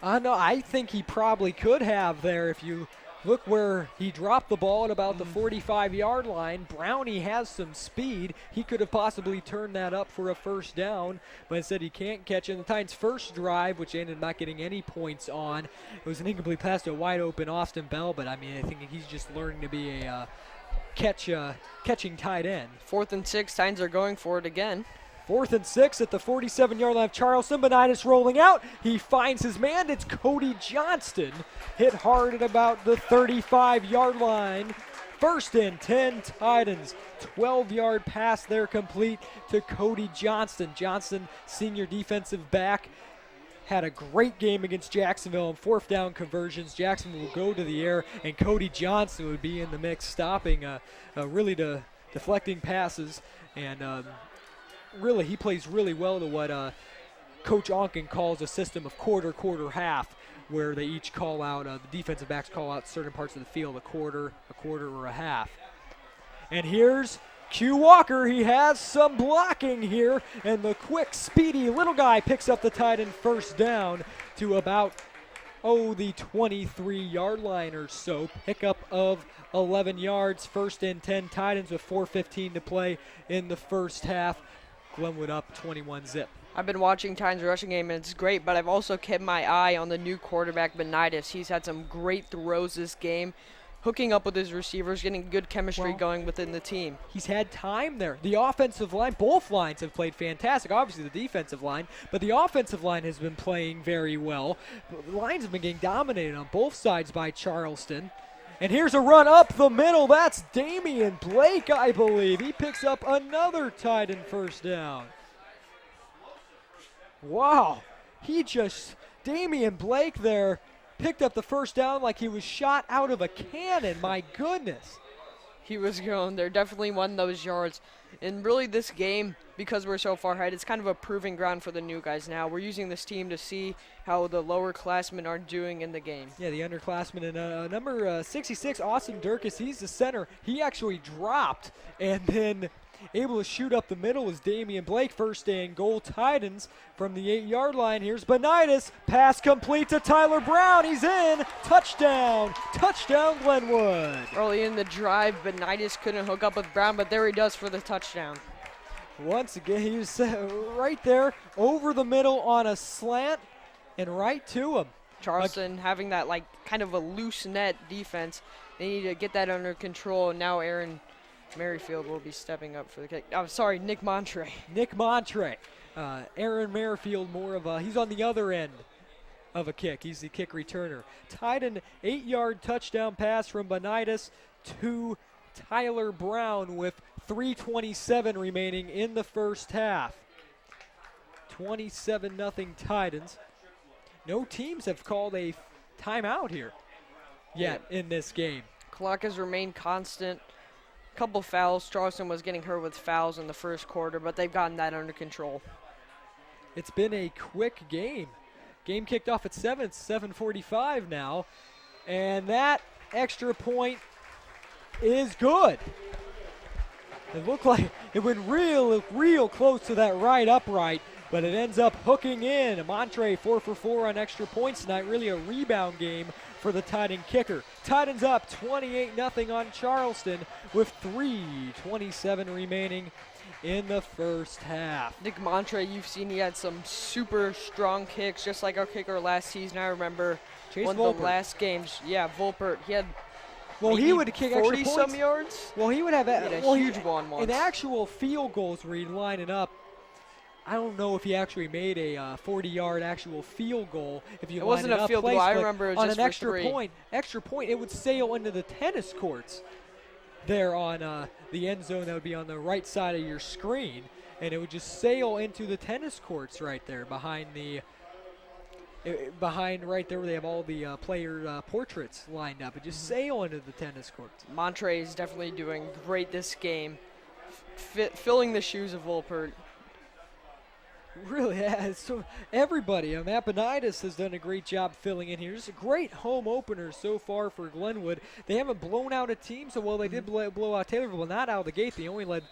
Speaker 1: No, I think he probably could have there. If you look where he dropped the ball at about the 45-yard line, Brownie has some speed. He could have possibly turned that up for a first down, but instead he can't catch it. And the Titans' first drive, which ended up not getting any points on, it was an incomplete pass to a wide-open Austin Bell, but I mean, I think he's just learning to be a catching tight end.
Speaker 10: 4th and 6, Titans are going for it again.
Speaker 1: 4th and 6 at the 47-yard line of Charleston. Benides rolling out. He finds his man. It's Cody Johnston. Hit hard at about the 35-yard line. 1st and 10 Titans. 12-yard pass there complete to Cody Johnston. Johnston, senior defensive back, had a great game against Jacksonville in 4th down conversions. Jacksonville will go to the air, and Cody Johnston would be in the mix, stopping really deflecting passes. And really, he plays really well to what Coach Onken calls a system of quarter, half, where they each call out, the defensive backs call out certain parts of the field, a quarter, or a half. And here's Q Walker. He has some blocking here, and the quick, speedy little guy picks up the tight end first down to about, the 23-yard line or so. Pickup of 11 yards, 1st and 10 Titans with 4:15 to play in the first half. Glenwood up 21-zip.
Speaker 10: I've been watching Titans rushing game, and it's great, but I've also kept my eye on the new quarterback, Benides. He's had some great throws this game, hooking up with his receivers, getting good chemistry going within the team.
Speaker 1: He's had time there. The offensive line, both lines have played fantastic. Obviously the defensive line, but the offensive line has been playing very well. The lines have been getting dominated on both sides by Charleston. And here's a run up the middle. That's Damian Blake, I believe. He picks up another tight end first down. Wow. Damian Blake there picked up the first down like he was shot out of a cannon. My goodness.
Speaker 10: He was going there. Definitely won those yards. And really this game, because we're so far ahead, it's kind of a proving ground for the new guys now. We're using this team to see how the lower classmen are doing in the game.
Speaker 1: Yeah, the underclassmen. And number 66, Austin Durkis, he's the center. He actually dropped, and then able to shoot up the middle was Damian Blake. 1st and goal Titans from the 8-yard line. Here's Benides. Pass complete to Tyler Brown. He's in. Touchdown. Touchdown, Glenwood.
Speaker 10: Early in the drive, Benides couldn't hook up with Brown, but there he does for the touchdown.
Speaker 1: Once again, he was right there over the middle on a slant and right to him.
Speaker 10: Charleston having that kind of a loose net defense. They need to get that under control, and now Aaron Merrifield will be stepping up for the kick. I'm sorry, Nick Montre.
Speaker 1: Aaron Merrifield, he's on the other end of a kick. He's the kick returner. Tied an 8-yard touchdown pass from Benides to Tyler Brown with 3:27 remaining in the first half. 27-0 Titans. No teams have called a timeout here yet in this game.
Speaker 10: Clock has remained constant. Couple fouls. Charleston was getting hurt with fouls in the first quarter, but they've gotten that under control.
Speaker 1: It's been a quick game. Game kicked off at 7. It's 7:45 now. And that extra point is good. It looked like it went real close to that right upright, but it ends up hooking in. Montre 4 for 4 on extra points tonight. Really a rebound game for the Titan kicker. Titans up 28-0 on Charleston with 3:27 remaining in the first half.
Speaker 10: Nick Montre, you've seen he had some super strong kicks, just like our kicker last season. I remember one of the last games. Yeah, Volpert. He had
Speaker 1: he would kick
Speaker 10: 40
Speaker 1: extra
Speaker 10: some
Speaker 1: points.
Speaker 10: yards.
Speaker 1: Well, he would have
Speaker 10: a huge one once.
Speaker 1: In actual field goals where he'd line it up. I don't know if he actually made a 40-yard actual field goal. If you
Speaker 10: it wasn't a field goal. I remember it was
Speaker 1: on
Speaker 10: just
Speaker 1: an
Speaker 10: for
Speaker 1: extra point, it would sail into the tennis courts there on the end zone. That would be on the right side of your screen, and it would just sail into the tennis courts right there behind right there where they have all the player portraits lined up. It just sail into the tennis courts.
Speaker 10: Montre is definitely doing great this game, filling the shoes of Volpert.
Speaker 1: Really has. So everybody, Matt Benides has done a great job filling in here. It's a great home opener so far for Glenwood. They haven't blown out a team, so they did blow out Taylorville, not out of the gate. They only led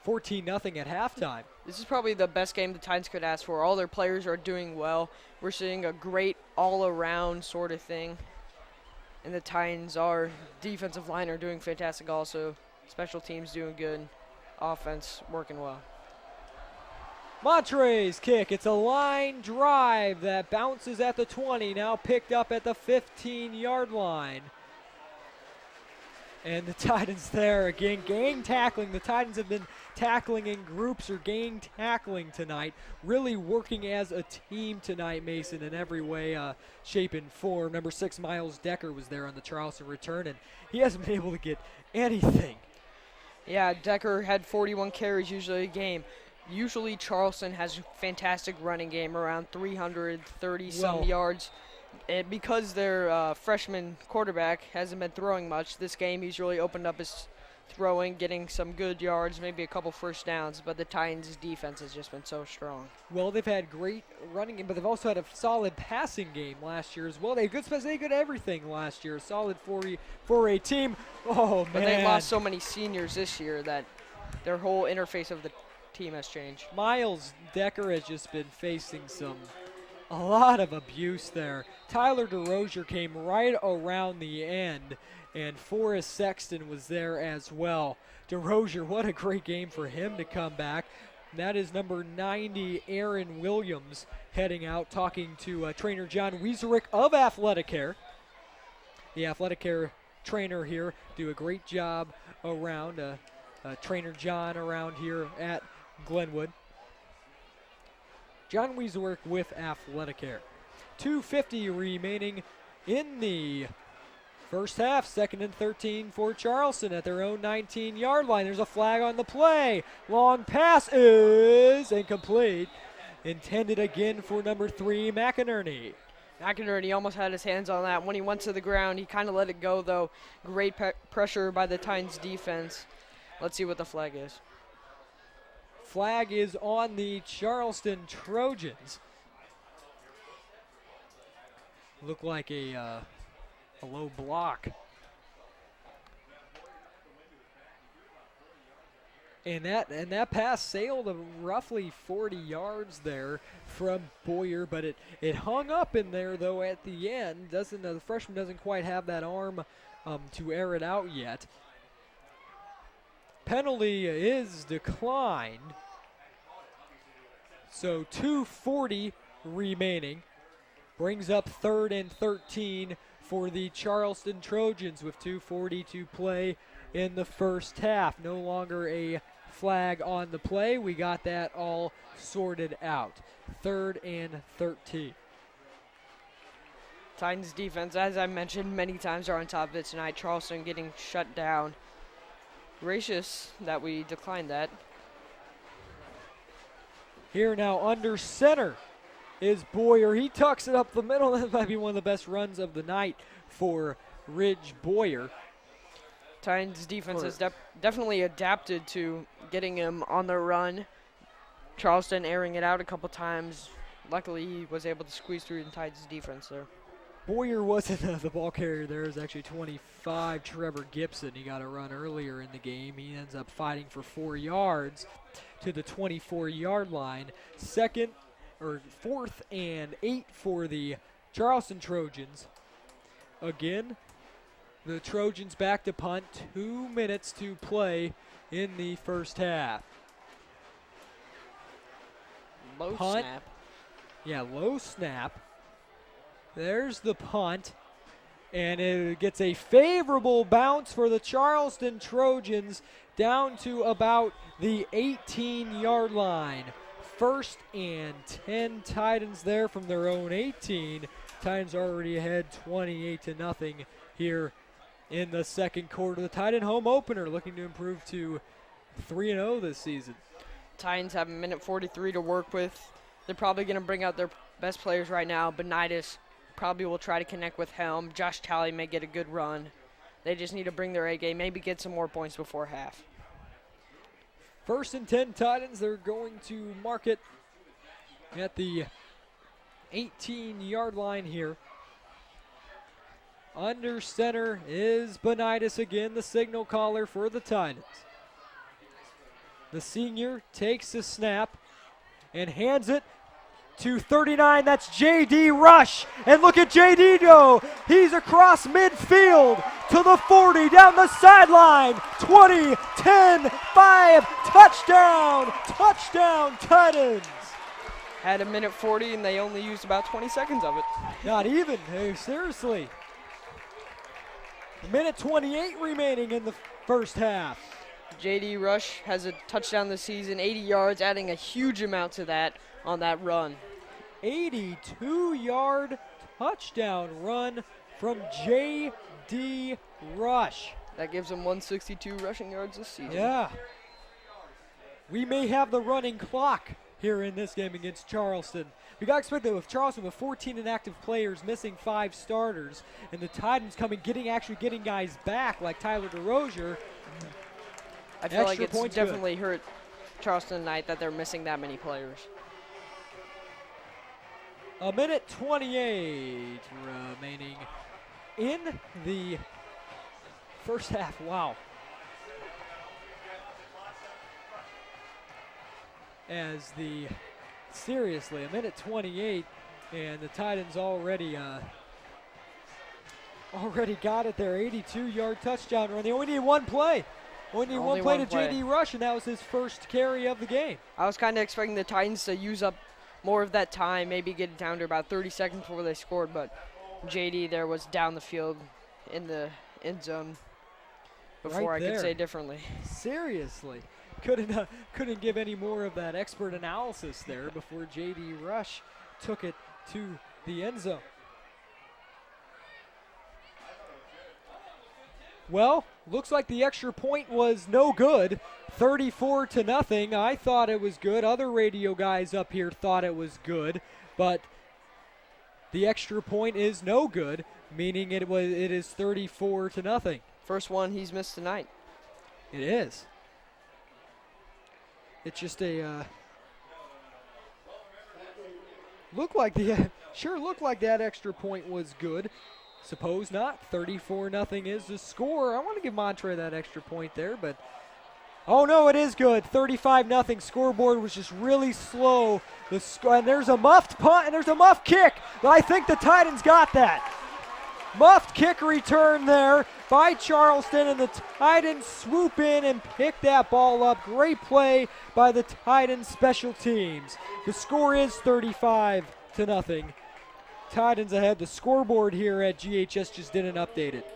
Speaker 1: 14-0 at halftime.
Speaker 10: This is probably the best game the Titans could ask for. All their players are doing well. We're seeing a great all-around sort of thing. And the Titans, our defensive line are doing fantastic also. Special teams doing good. Offense working well.
Speaker 1: Montre's kick. It's a line drive that bounces at the 20, now picked up at the 15-yard line. And the Titans there again, gang tackling. The Titans have been tackling in groups or gang tackling tonight. Really working as a team tonight, Mason, in every way, shape, and form. Number 6, Miles Decker, was there on the Charleston return, and he hasn't been able to get anything.
Speaker 10: Yeah, Decker had 41 carries usually a game. Usually Charleston has a fantastic running game, around 330-some yards. And because their freshman quarterback hasn't been throwing much, this game he's really opened up his throwing, getting some good yards, maybe a couple first downs, but the Titans' defense has just been so strong.
Speaker 1: Well, they've had great running game, but they've also had a solid passing game last year as well. They had good special, they had good everything last year. Solid 4A team. Oh, man.
Speaker 10: But they lost so many seniors this year that their whole interface of the team has changed.
Speaker 1: Miles Decker has just been facing a lot of abuse there. Tyler DeRozier came right around the end, and Forrest Sexton was there as well. DeRozier, what a great game for him to come back. That is number 90, Aaron Williams, heading out, talking to trainer John Wieserick of Athletic Care. The Athletic Care trainer here do a great job around, trainer John around here at Glenwood. John Wieserick with Athletic Care. 2:50 remaining in the first half. 2nd and 13 for Charleston at their own 19-yard line. There's a flag on the play. Long pass is incomplete. Intended again for number 3, McInerney.
Speaker 10: McInerney almost had his hands on that. When he went to the ground, he kind of let it go, though. Great pressure by the Titans defense. Let's see what the flag is.
Speaker 1: Flag is on the Charleston Trojans. Look like a low block. And that pass sailed roughly 40 yards there from Boyer, but it hung up in there though at the end. The freshman doesn't quite have that arm to air it out yet. Penalty is declined. So 2:40 remaining. Brings up 3rd and 13 for the Charleston Trojans with 2:40 to play in the first half. No longer a flag on the play. We got that all sorted out. 3rd and 13.
Speaker 10: Titans defense, as I mentioned many times, are on top of it tonight. Charleston getting shut down. Gracious that we declined that.
Speaker 1: Here now under center is Boyer. He tucks it up the middle. That might be one of the best runs of the night for Ridge Boyer.
Speaker 10: Titans defense has definitely adapted to getting him on the run. Charleston airing it out a couple times. Luckily, he was able to squeeze through the Titans defense there.
Speaker 1: Boyer wasn't the ball carrier there. It was actually 25, Trevor Gibson. He got a run earlier in the game. He ends up fighting for 4 yards to the 24-yard line. 4th and 8 for the Charleston Trojans. Again, the Trojans back to punt. 2 minutes to play in the first half.
Speaker 10: Low
Speaker 1: punt.
Speaker 10: snap.
Speaker 1: Yeah, low snap. There's the punt. And it gets a favorable bounce for the Charleston Trojans down to about the 18-yard line. 1st and 10 Titans there from their own 18. Titans already ahead 28-0 here in the second quarter. The Titan home opener looking to improve to 3-0 this season.
Speaker 10: Titans have a minute 43 to work with. They're probably going to bring out their best players right now. Benitis probably will try to connect with Helm. Josh Talley may get a good run. They just need to bring their A game, maybe get some more points before half.
Speaker 1: 1st and 10 Titans. They're going to mark it at the 18-yard line here. Under center is Benitis again, the signal caller for the Titans. The senior takes the snap and hands it to 39. That's J.D. Rush. And look at J.D. go. He's across midfield to the 40, down the sideline. 20, 10, 5, touchdown. Touchdown, Titans.
Speaker 10: Had a minute 40, and they only used about 20 seconds of it.
Speaker 1: Not even. Hey, seriously. A minute 28 remaining in the first half.
Speaker 10: J.D. Rush has a touchdown this season, 80 yards, adding a huge amount to that on that run.
Speaker 1: 82-yard touchdown run from J.D. Rush.
Speaker 10: That gives him 162 rushing yards this season.
Speaker 1: Yeah. We may have the running clock here in this game against Charleston. We got to expect that with Charleston with 14 inactive players, missing 5 starters, and the Titans actually getting guys back like Tyler DeRozier.
Speaker 10: I feel like it's definitely hurt Charleston tonight that they're missing that many players.
Speaker 1: A minute 28 remaining in the first half. Wow. Seriously, a minute 28, and the Titans already got it there. 82-yard touchdown run. They only need one play. Only need one play to J.D. Rush, and that was his first carry of the game.
Speaker 10: I was kind of expecting the Titans to use up more of that time, maybe get it down to about 30 seconds before they scored, but J.D. there was down the field in the end zone before I could say differently.
Speaker 1: Seriously. Couldn't give any more of that expert analysis there before J.D. Rush took it to the end zone. Well, looks like the extra point was no good. 34-0. I thought it was good. Other radio guys up here thought it was good, but the extra point is no good, meaning it is 34-0.
Speaker 10: First one he's missed tonight.
Speaker 1: It is. It's just a looked like that extra point was good. Suppose not. 34-0 is the score. I want to give Montre that extra point there, but oh no, it is good. 35-0. Scoreboard was just really slow. And there's a muffed punt and there's a muffed kick. But I think the Titans got that. Muffed kick return there by Charleston, and the Titans swoop in and pick that ball up. Great play by the Titans special teams. The score is 35-0. Titans ahead. The scoreboard here at GHS just didn't update it.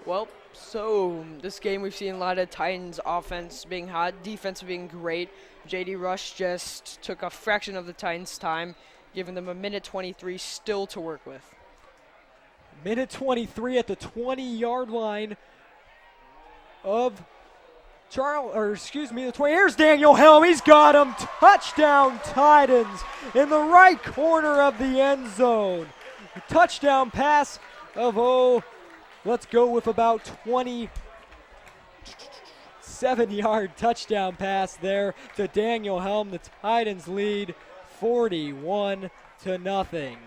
Speaker 10: Well, so this game we've seen a lot of Titans offense being hot, defense being great. J.D. Rush just took a fraction of the Titans' time, giving them a minute 23 still to work with.
Speaker 1: Minute 23 at the 20-yard line of the 20. Here's Daniel Helm. He's got him. Touchdown, Titans, in the right corner of the end zone. A touchdown pass of, let's go with about 27-yard touchdown pass there to Daniel Helm. The Titans lead 41-0.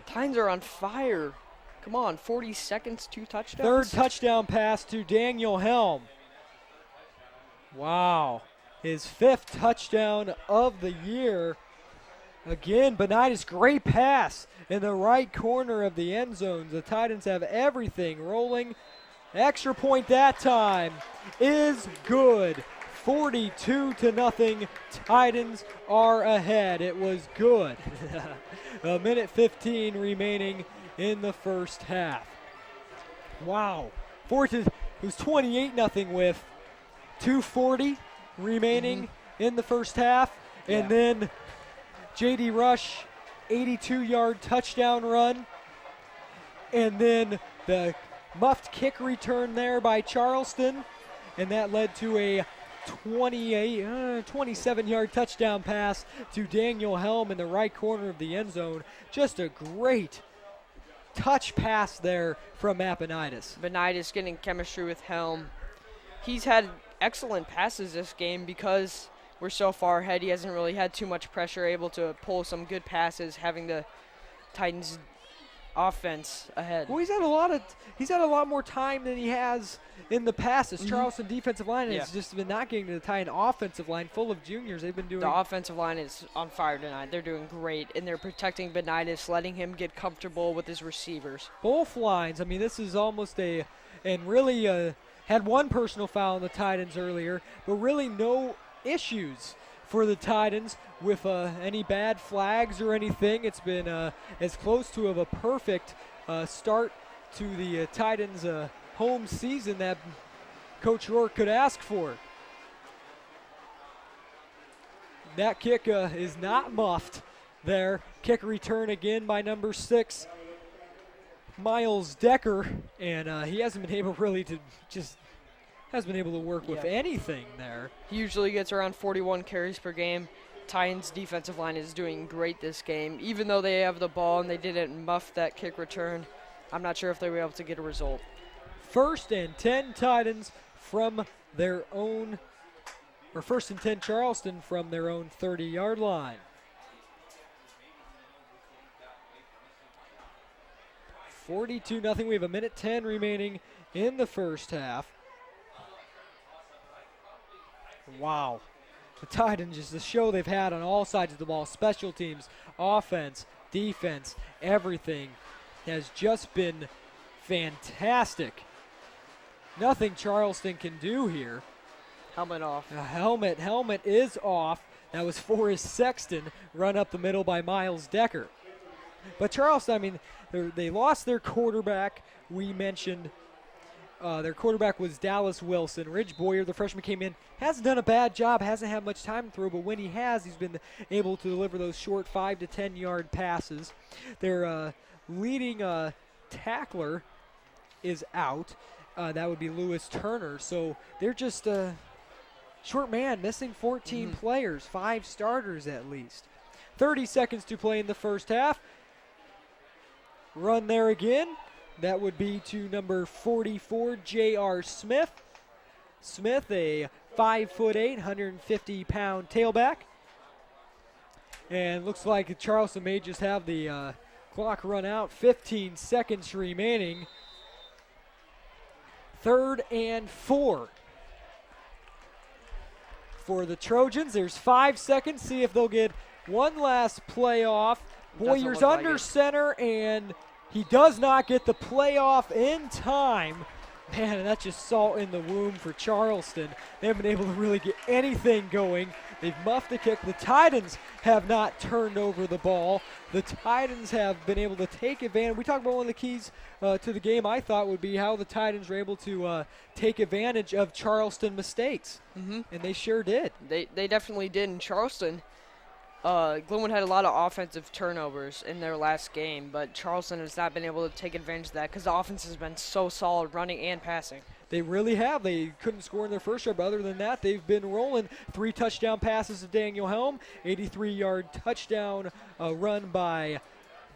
Speaker 10: Titans are on fire. Come on, 40 seconds, 2 touchdowns.
Speaker 1: Third touchdown pass to Daniel Helm. Wow. His 5th touchdown of the year. Again, Benitis, great pass in the right corner of the end zone. The Titans have everything rolling. Extra point that time is good. 42-0. Titans are ahead. It was good. A minute 15 remaining in the first half. Wow. It was 28-0 with 2:40 remaining in the first half. And then J.D. Rush, 82-yard touchdown run. And then the muffed kick return there by Charleston. And that led to a 27-yard touchdown pass to Daniel Helm in the right corner of the end zone. Just a great touch pass there from Matt Benitis.
Speaker 10: Benitis getting chemistry with Helm. He's had excellent passes this game because we're so far ahead. He hasn't really had too much pressure, able to pull some good passes, having the Titans offense ahead.
Speaker 1: Well, he's had a lot more time than he has in the past. This Charleston defensive line has just been not getting to the tie. An offensive line full of juniors. They've been doing.
Speaker 10: The offensive line is on fire tonight. They're doing great, and they're protecting Benitis, letting him get comfortable with his receivers.
Speaker 1: Both lines. I mean, this is almost and really had one personal foul on the Titans earlier, but really no issues for the Titans with any bad flags or anything. It's been as close to a perfect start to the Titans' home season that Coach Rourke could ask for. That kick is not muffed there. Kick return again by number 6, Miles Decker, and he hasn't been able really to work with anything there.
Speaker 10: He usually gets around 41 carries per game. Titans' defensive line is doing great this game. Even though they have the ball and they didn't muff that kick return, I'm not sure if they were able to get a result.
Speaker 1: 1st and 10 Titans from their own, or 1st and 10 Charleston from their own 30-yard line. (42-0). We have 1:10 remaining in the first half. Wow. The Titans, just the show they've had on all sides of the ball, special teams, offense, defense, everything has just been fantastic. Nothing Charleston can do here.
Speaker 10: Helmet off.
Speaker 1: Helmet is off. That was Forrest Sexton, run up the middle by Miles Decker. But Charleston, I mean, they lost their quarterback. We mentioned their quarterback was Dallas Wilson. Ridge Boyer, the freshman, came in, hasn't done a bad job, hasn't had much time to throw, but when he has, he's been able to deliver those short 5 to 10 yard passes. Their leading tackler is out. That would be Lewis Turner. So they're just short man, missing 14 players, 5 starters at least. 30 seconds to play in the first half. Run there again. That would be to number 44, J.R. Smith. Smith, a 5'8", 150-pound tailback. And looks like Charleston may just have the clock run out. 15 seconds remaining. 3rd and 4 for the Trojans. There's 5 seconds. See if they'll get one last play off. Boyer's under center, and he does not get the playoff in time. Man, and that's just salt in the wound for Charleston. They haven't been able to really get anything going. They've muffed the kick. The Titans have not turned over the ball. The Titans have been able to take advantage. We talked about one of the keys to the game, I thought, would be how the Titans were able to take advantage of Charleston mistakes. And they sure did.
Speaker 10: They definitely did in Charleston. Glenwood had a lot of offensive turnovers in their last game, but Charleston has not been able to take advantage of that because the offense has been so solid running and passing.
Speaker 1: They really have. They couldn't score in their first drive, but other than that, they've been rolling. 3 touchdown passes to Daniel Helm, 83-yard touchdown run by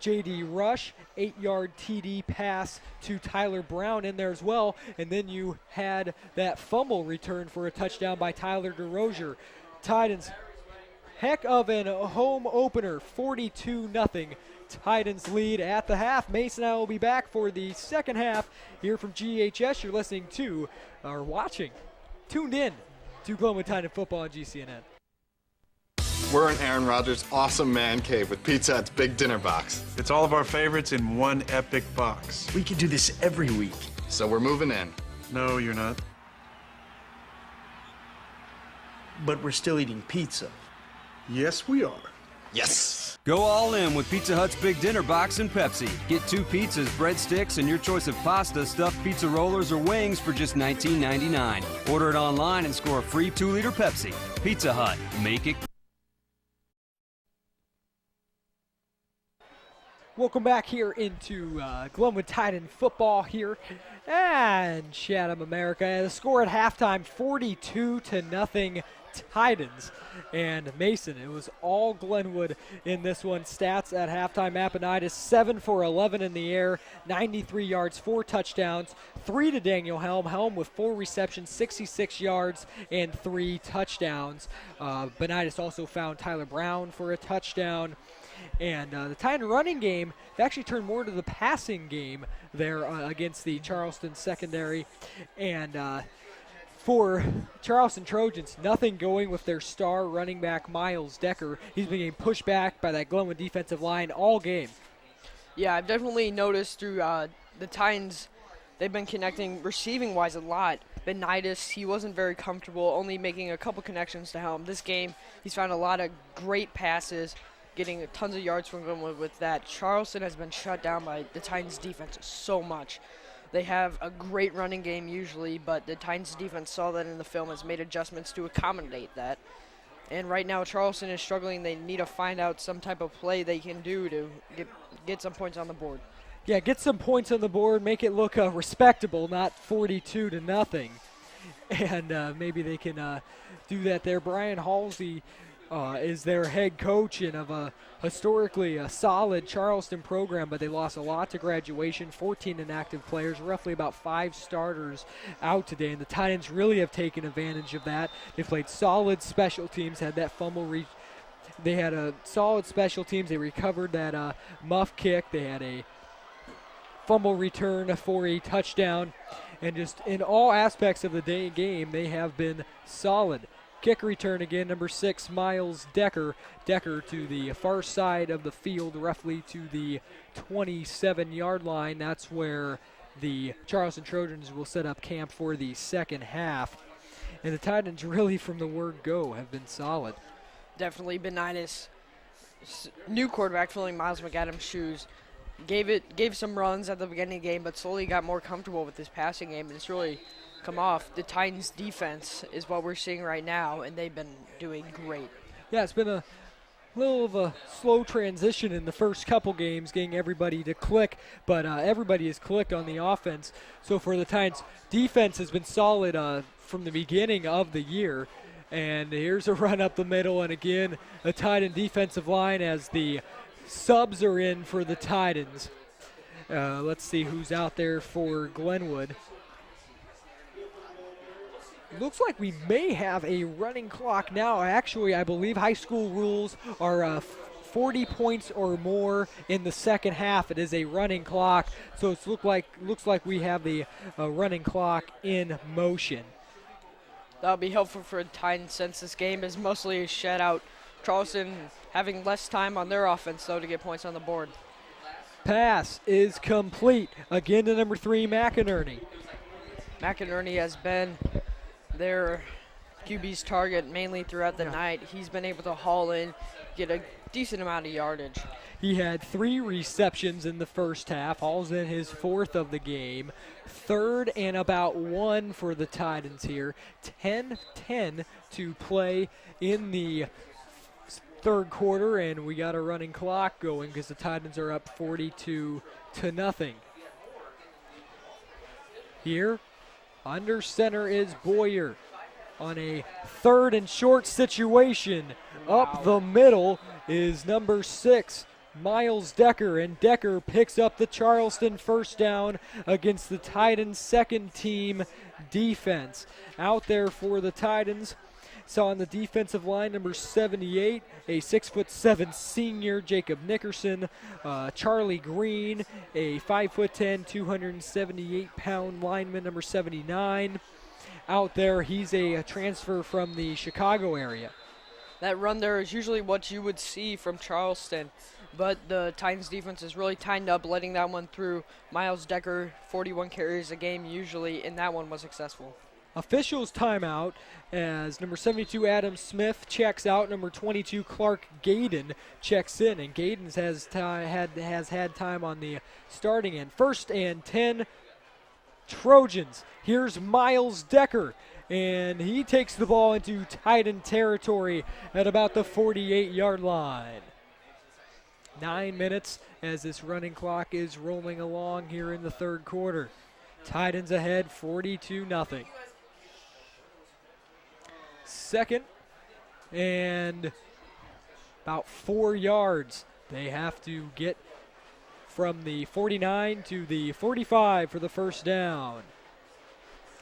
Speaker 1: J.D. Rush, 8-yard TD pass to Tyler Brown in there as well, and then you had that fumble return for a touchdown by Tyler DeRozier. Titans, heck of an home opener, 42-0. Titans lead at the half. Mason and I will be back for the second half here from GHS. You're listening to, or watching, tuned in to Glenwood Titan football on GCNN.
Speaker 6: We're in Aaron Rodgers' awesome man cave with Pizza Hut's Big Dinner Box.
Speaker 7: It's all of our favorites in one epic box.
Speaker 8: We could do this every week.
Speaker 6: So we're moving in.
Speaker 7: No, you're not.
Speaker 8: But we're still eating pizza.
Speaker 7: Yes, we are.
Speaker 6: Yes!
Speaker 9: Go all in with Pizza Hut's Big Dinner Box and Pepsi. Get 2 pizzas, breadsticks, and your choice of pasta, stuffed pizza rollers, or wings for just $19.99. Order it online and score a free 2-liter Pepsi. Pizza Hut. Make it.
Speaker 1: Welcome back here into Glenwood Titan football here and Chatham, America. The score at halftime, 42-0 Titans. And Mason, it was all Glenwood in this one. Stats at halftime, Appomattox 7 for 11 in the air, 93 yards, 4 touchdowns, 3 to Daniel Helm. Helm with 4 receptions, 66 yards, and 3 touchdowns. Benitis also found Tyler Brown for a touchdown. And the Titan running game, they actually turned more to the passing game there against the Charleston secondary. And for Charleston Trojans, nothing going with their star running back, Miles Decker. He's been getting pushed back by that Glenwood defensive line all game.
Speaker 10: Yeah, I've definitely noticed through the Titans, they've been connecting receiving-wise a lot. Benitis, he wasn't very comfortable, only making a couple connections to helm. This game, he's found a lot of great passes, getting tons of yards from Glenwood with that. Charleston has been shut down by the Titans' defense so much. They have a great running game usually, but the Titans' defense saw that in the film, has made adjustments to accommodate that. And right now, Charleston is struggling. They need to find out some type of play they can do to get some points on the board.
Speaker 1: Yeah, get some points on the board, make it look respectable, not 42-0. And maybe they can do that there. Brian Halsey is their head coach and of a historically a solid Charleston program, but they lost a lot to graduation, 14 inactive players, roughly about 5 starters out today, and the Titans really have taken advantage of that. They played solid special teams, had that fumble they had a solid special teams. They recovered that muff kick. They had a fumble return for a touchdown, and just in all aspects of the game, they have been solid. Kick return again, number 6, Miles Decker. Decker to the far side of the field, roughly to the 27-yard line. That's where the Charleston Trojans will set up camp for the second half. And the Titans really, from the word go, have been solid.
Speaker 10: Definitely Benitis, new quarterback filling Miles McAdams' shoes. Gave some runs at the beginning of the game, but slowly got more comfortable with his passing game, and it's really come off. The Titans' defense is what we're seeing right now, and they've been doing great.
Speaker 1: Yeah, it's been a little of a slow transition in the first couple games, getting everybody to click, but everybody has clicked on the offense. So for the Titans, defense has been solid from the beginning of the year. And here's a run up the middle, and again, a Titan defensive line as the subs are in for the Titans. Let's see who's out there for Glenwood. Looks like we may have a running clock now. Actually, I believe high school rules are 40 points or more in the second half. It is a running clock, so it looks like we have the running clock in motion.
Speaker 10: That'll be helpful for the Titans since this game is mostly a shutout. Charleston having less time on their offense, though, to get points on the board.
Speaker 1: Pass is complete. Again to number 3, McInerney.
Speaker 10: McInerney has been their QB's target mainly throughout the night. He's been able to haul in, get a decent amount of yardage.
Speaker 1: He had 3 receptions in the first half, hauls in his 4th of the game. 3rd and about 1 for the Titans here. 10-10 to play in the third quarter, and we got a running clock going because the Titans are up 42-0. Here, under center is Boyer on a 3rd and short situation.
Speaker 10: Wow.
Speaker 1: Up the middle is number 6, Miles Decker, and Decker picks up the Charleston first down against the Titans' second team defense. Out there for the Titans, saw on the defensive line number 78, a 6'7" senior, Jacob Nickerson, Charlie Green, a 5'10", 278-pound lineman, number 79. Out there, he's a transfer from the Chicago area.
Speaker 10: That run there is usually what you would see from Charleston, but the Titans defense is really tightened up, letting that one through. Miles Decker, 41 carries a game usually, and that one was successful.
Speaker 1: Officials timeout as number 72 Adam Smith checks out. Number 22 Clark Gaden checks in, and Gaden has had time on the starting end. 1st and 10 Trojans. Here's Miles Decker, and he takes the ball into Titan territory at about the 48-yard line. 9 minutes as this running clock is rolling along here in the third quarter. Titans ahead 42-0. 2nd and about 4 yards. They have to get from the 49 to the 45 for the first down.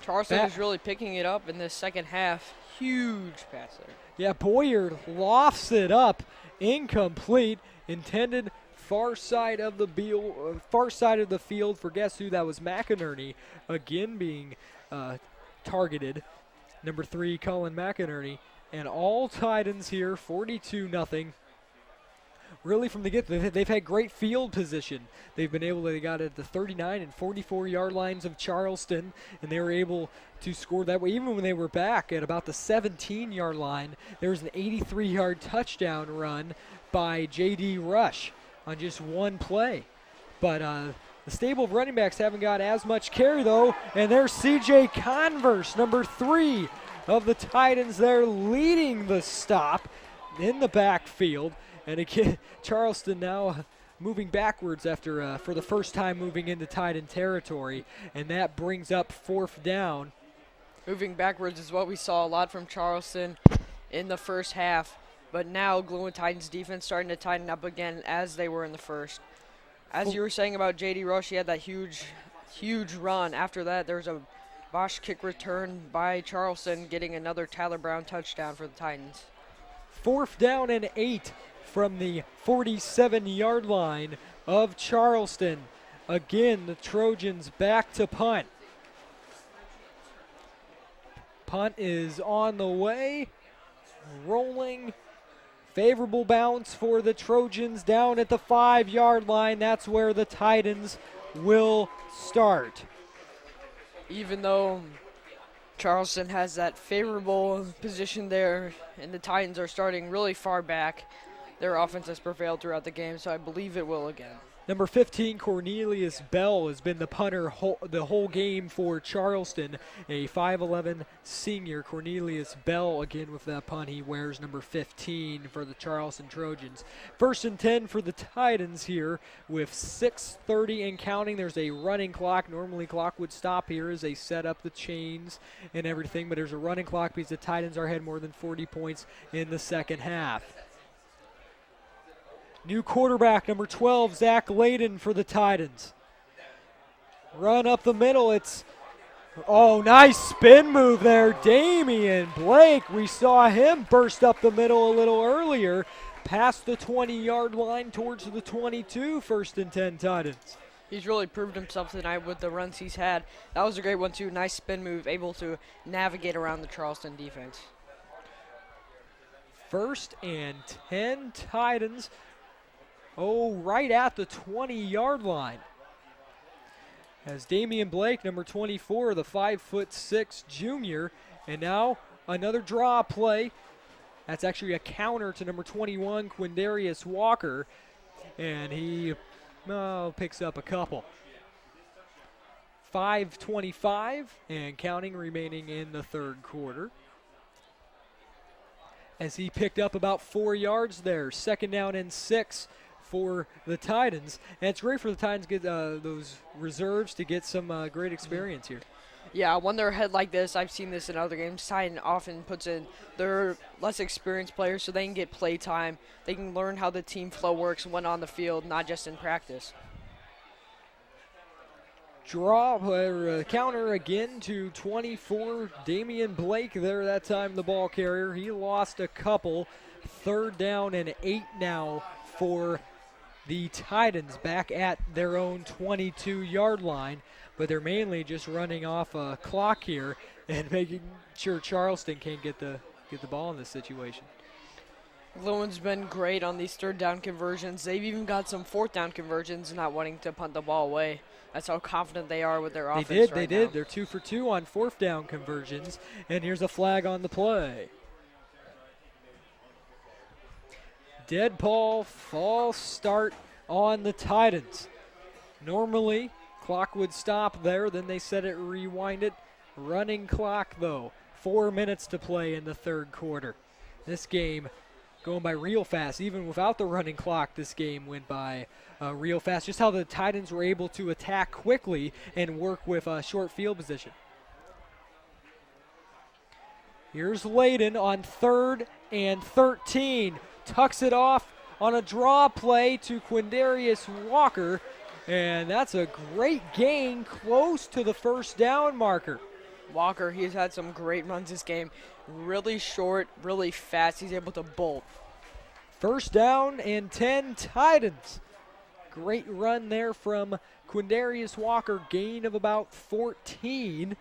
Speaker 10: Charleston is really picking it up in this second half. Huge pass there.
Speaker 1: Yeah, Boyer lofts it up, incomplete, intended far side of the field for guess who? That was McInerney, again being targeted. Number 3, Colin McInerney, and all Titans here, 42-0. Really from the get, they've had great field position. They got at the 39 and 44 yard lines of Charleston, and they were able to score that way. Even when they were back at about the 17 yard line, there was an 83 yard touchdown run by J.D. Rush on just one play. But the stable of running backs haven't got as much carry though, and there's C.J. Converse, number 3 of the Titans there, leading the stop in the backfield. And again, Charleston now moving backwards after for the first time moving into Titan territory, and that brings up 4th down.
Speaker 10: Moving backwards is what we saw a lot from Charleston in the first half, but now Glenwood Titans defense starting to tighten up again as they were in the first. As you were saying about J.D. Rush, he had that huge run. After that, there was a Bosch kick return by Charleston, getting another Tyler Brown touchdown for the Titans.
Speaker 1: 4th down and 8 from the 47 yard line of Charleston. Again, the Trojans back to punt. Punt is on the way, rolling. Favorable bounce for the Trojans down at the 5 yard line. That's where the Titans will start.
Speaker 10: Even though Charleston has that favorable position there, and the Titans are starting really far back, their offense has prevailed throughout the game, so I believe it will again.
Speaker 1: Number 15, Cornelius Bell, has been the punter the whole game for Charleston. A 5'11 senior, Cornelius Bell, again with that punt. He wears number 15 for the Charleston Trojans. 1st and 10 for the Titans here with 6:30 and counting. There's a running clock. Normally clock would stop here as they set up the chains and everything, but there's a running clock because the Titans are ahead more than 40 points in the second half. New quarterback, number 12, Zach Layden for the Titans. Run up the middle. Nice spin move there. Damian Blake, we saw him burst up the middle a little earlier, past the 20 yard line towards the 22, 1st and 10 Titans.
Speaker 10: He's really proved himself tonight with the runs he's had. That was a great one too. Nice spin move, able to navigate around the Charleston defense.
Speaker 1: 1st and 10 Titans. Right at the 20 yard line. As Damian Blake, number 24, the 5'6" junior, and now another draw play. That's actually a counter to number 21, Quindarius Walker, and he picks up a couple. 5:25 and counting remaining in the 3rd quarter. As he picked up about 4 yards there. 2nd down and 6 for the Titans. And it's great for the Titans to get those reserves to get some great experience here.
Speaker 10: Yeah, when they're ahead like this, I've seen this in other games, Titan often puts in their less experienced players so they can get play time. They can learn how the team flow works when on the field, not just in practice.
Speaker 1: Counter again to 24, Damian Blake there that time, the ball carrier. He lost a couple. 3rd down and 8 now for the Titans, back at their own 22 yard line, but they're mainly just running off a clock here and making sure Charleston can't get the ball in this situation.
Speaker 10: Glenwood's been great on these 3rd down conversions. They've even got some 4th down conversions, not wanting to punt the ball away. That's how confident they are with their offense.
Speaker 1: They did.
Speaker 10: Now.
Speaker 1: They're 2 for 2 on 4th down conversions, and here's a flag on the play. Dead ball, false start on the Titans. Normally, clock would stop there, then they set it, rewind it. Running clock, though. 4 minutes to play in the 3rd quarter. This game going by real fast. Even without the running clock, this game went by real fast. Just how the Titans were able to attack quickly and work with short field position. Here's Layden on 3rd and 13. Tucks it off on a draw play to Quindarius Walker. And that's a great gain close to the 1st down marker.
Speaker 10: Walker, he's had some great runs this game. Really short, really fast. He's able to bolt.
Speaker 1: First down and 10 Titans. Great run there from Quindarius Walker, gain of about 14.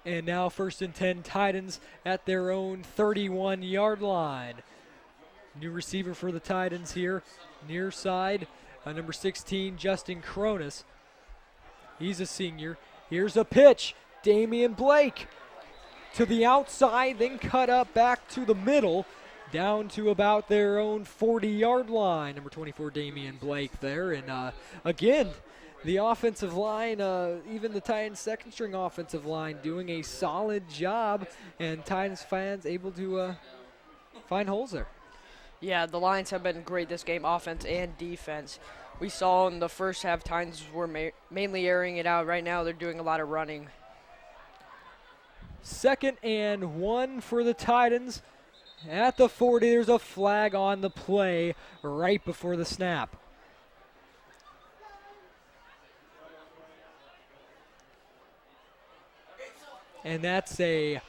Speaker 1: And now first and 10 Titans at their own 31-yard line. New receiver for the Titans here, near side, number 16, Justin Cronus. He's a senior. Here's a pitch. Damian Blake to the outside, then cut up back to the middle, down to about their own 40-yard line. Number 24, Damian Blake there. And again, the offensive line, even the Titans second-string offensive line, doing a solid job, and Titans fans able to find holes there.
Speaker 10: Yeah, the Lions have been great this game, offense and defense. We saw in the first half, Titans were mainly airing it out. Right now, they're doing a lot of running.
Speaker 1: 2nd and 1 for the Titans. At the 40, there's a flag on the play right before the snap. And that's a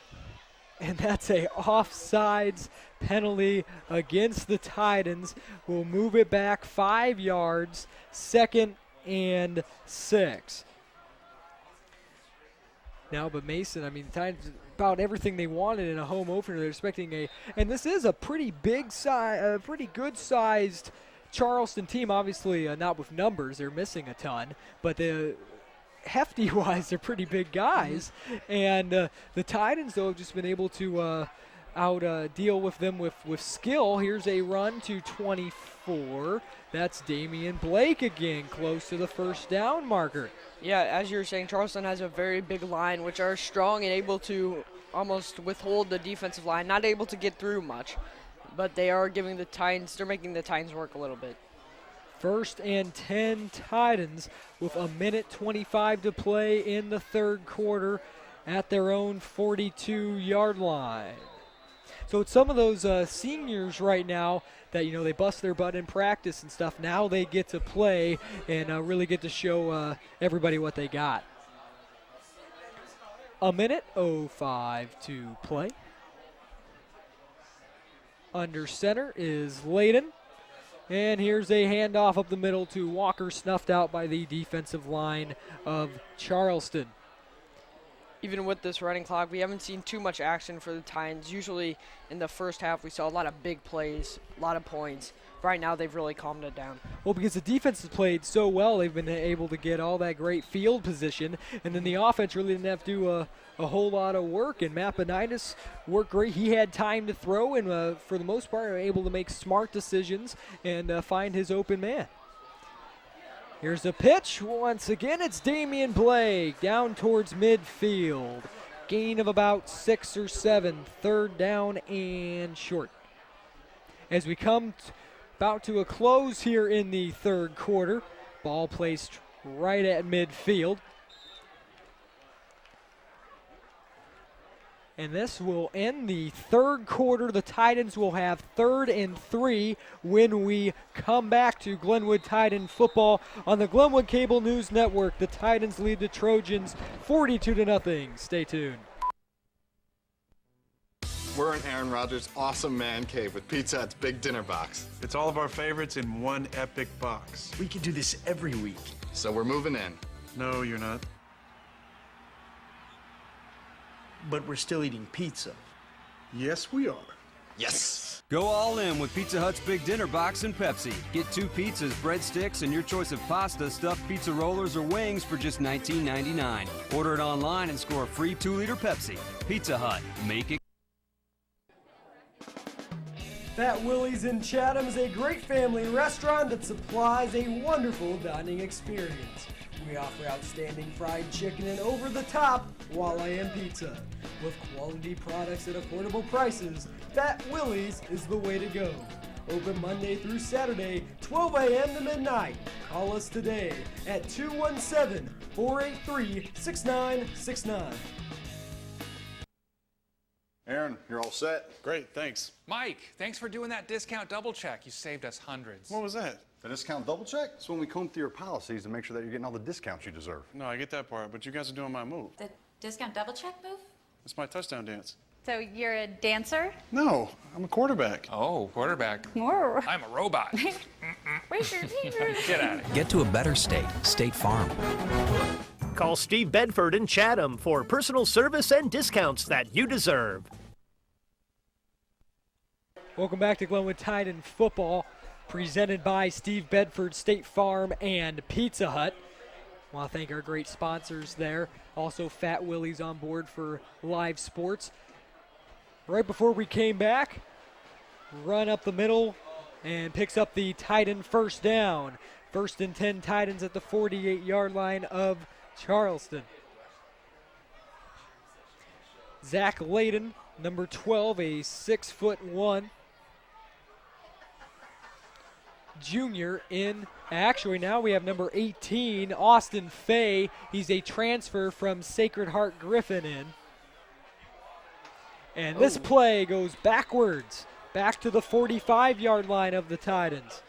Speaker 1: offsides penalty against the Titans. We'll move it back 5 yards, 2nd and 6. Now, but Mason, I mean, the Titans about everything they wanted in a home opener. They're expecting and this is a pretty big size, pretty good sized Charleston team. Obviously, not with numbers, they're missing a ton, but the hefty-wise, they're pretty big guys. And the Titans, though, have just been able to deal with them with skill. Here's a run to 24. That's Damian Blake again, close to the first down marker.
Speaker 10: Yeah, as you were saying, Charleston has a very big line, which are strong and able to almost withhold the defensive line, not able to get through much. But they are giving the Titans, they're making the Titans work a little bit.
Speaker 1: 1st and 10 Titans with 1:25 to play in the third quarter at their own 42-yard line. So it's some of those seniors right now that, they bust their butt in practice and stuff. Now they get to play and really get to show everybody what they got. 1:05 to play. Under center is Layden. And here's a handoff up the middle to Walker, snuffed out by the defensive line of Charleston.
Speaker 10: Even with this running clock, we haven't seen too much action for the Titans. Usually in the first half, we saw a lot of big plays, a lot of points. Right now, they've really calmed it down.
Speaker 1: Well, because the defense has played so well, they've been able to get all that great field position, and then the offense really didn't have to do a whole lot of work, and Mapanitis worked great. He had time to throw, and for the most part, able to make smart decisions and find his open man. Here's the pitch. Once again, it's Damian Blake down towards midfield. Gain of about 6 or 7. 3rd down and short. As we come about to a close here in the third quarter, ball placed right at midfield. And this will end the third quarter. The Titans will have 3rd and 3 when we come back to Glenwood Titan football on the Glenwood Cable News Network. The Titans lead the Trojans 42-0. Stay tuned.
Speaker 6: We're in Aaron Rodgers' awesome man cave with Pizza Hut's big dinner box.
Speaker 7: It's all of our favorites in one epic box.
Speaker 8: We could do this every week.
Speaker 6: So we're moving in.
Speaker 7: No, you're not.
Speaker 8: But we're still eating pizza.
Speaker 7: Yes, we are.
Speaker 6: Yes!
Speaker 9: Go all in with Pizza Hut's Big Dinner Box and Pepsi. Get 2 pizzas, breadsticks, and your choice of pasta, stuffed pizza rollers, or wings for just $19.99. Order it online and score a free 2-liter Pepsi. Pizza Hut. Make it.
Speaker 11: Fat Willie's in Chatham is a great family restaurant that supplies a wonderful dining experience. We offer outstanding fried chicken and over-the-top walleye and pizza. With quality products at affordable prices, Fat Willie's is the way to go. Open Monday through Saturday, 12 a.m. to midnight. Call us today at 217-483-6969.
Speaker 2: Aaron, you're all set. Great, thanks.
Speaker 12: Mike, thanks for doing that discount double check. You saved us hundreds.
Speaker 2: What was that?
Speaker 15: The discount double check? It's when we comb through your policies to make sure that you're getting all the discounts you deserve.
Speaker 2: No, I get that part, but you guys are doing my move.
Speaker 13: The discount double check move?
Speaker 2: It's my touchdown dance.
Speaker 13: So you're a dancer?
Speaker 2: No, I'm a quarterback.
Speaker 12: Oh, quarterback.
Speaker 13: More.
Speaker 12: I'm a robot. Get out of here.
Speaker 5: Get to a better state. State Farm.
Speaker 14: Call Steve Bedford in Chatham for personal service and discounts that you deserve.
Speaker 1: Welcome back to Glenwood Titan Football, presented by Steve Bedford, State Farm, and Pizza Hut. I want to thank our great sponsors there. Also, Fat Willie's on board for live sports. Right before we came back, run up the middle and picks up the Titan first down. 1st and 10 Titans at the 48-yard line of Charleston. Zach Layden, number 12, a 6'1" junior in. Actually, now we have number 18, Austin Fay. He's a transfer from Sacred Heart Griffin in. And this play goes backwards, back to the 45-yard line of the Titans.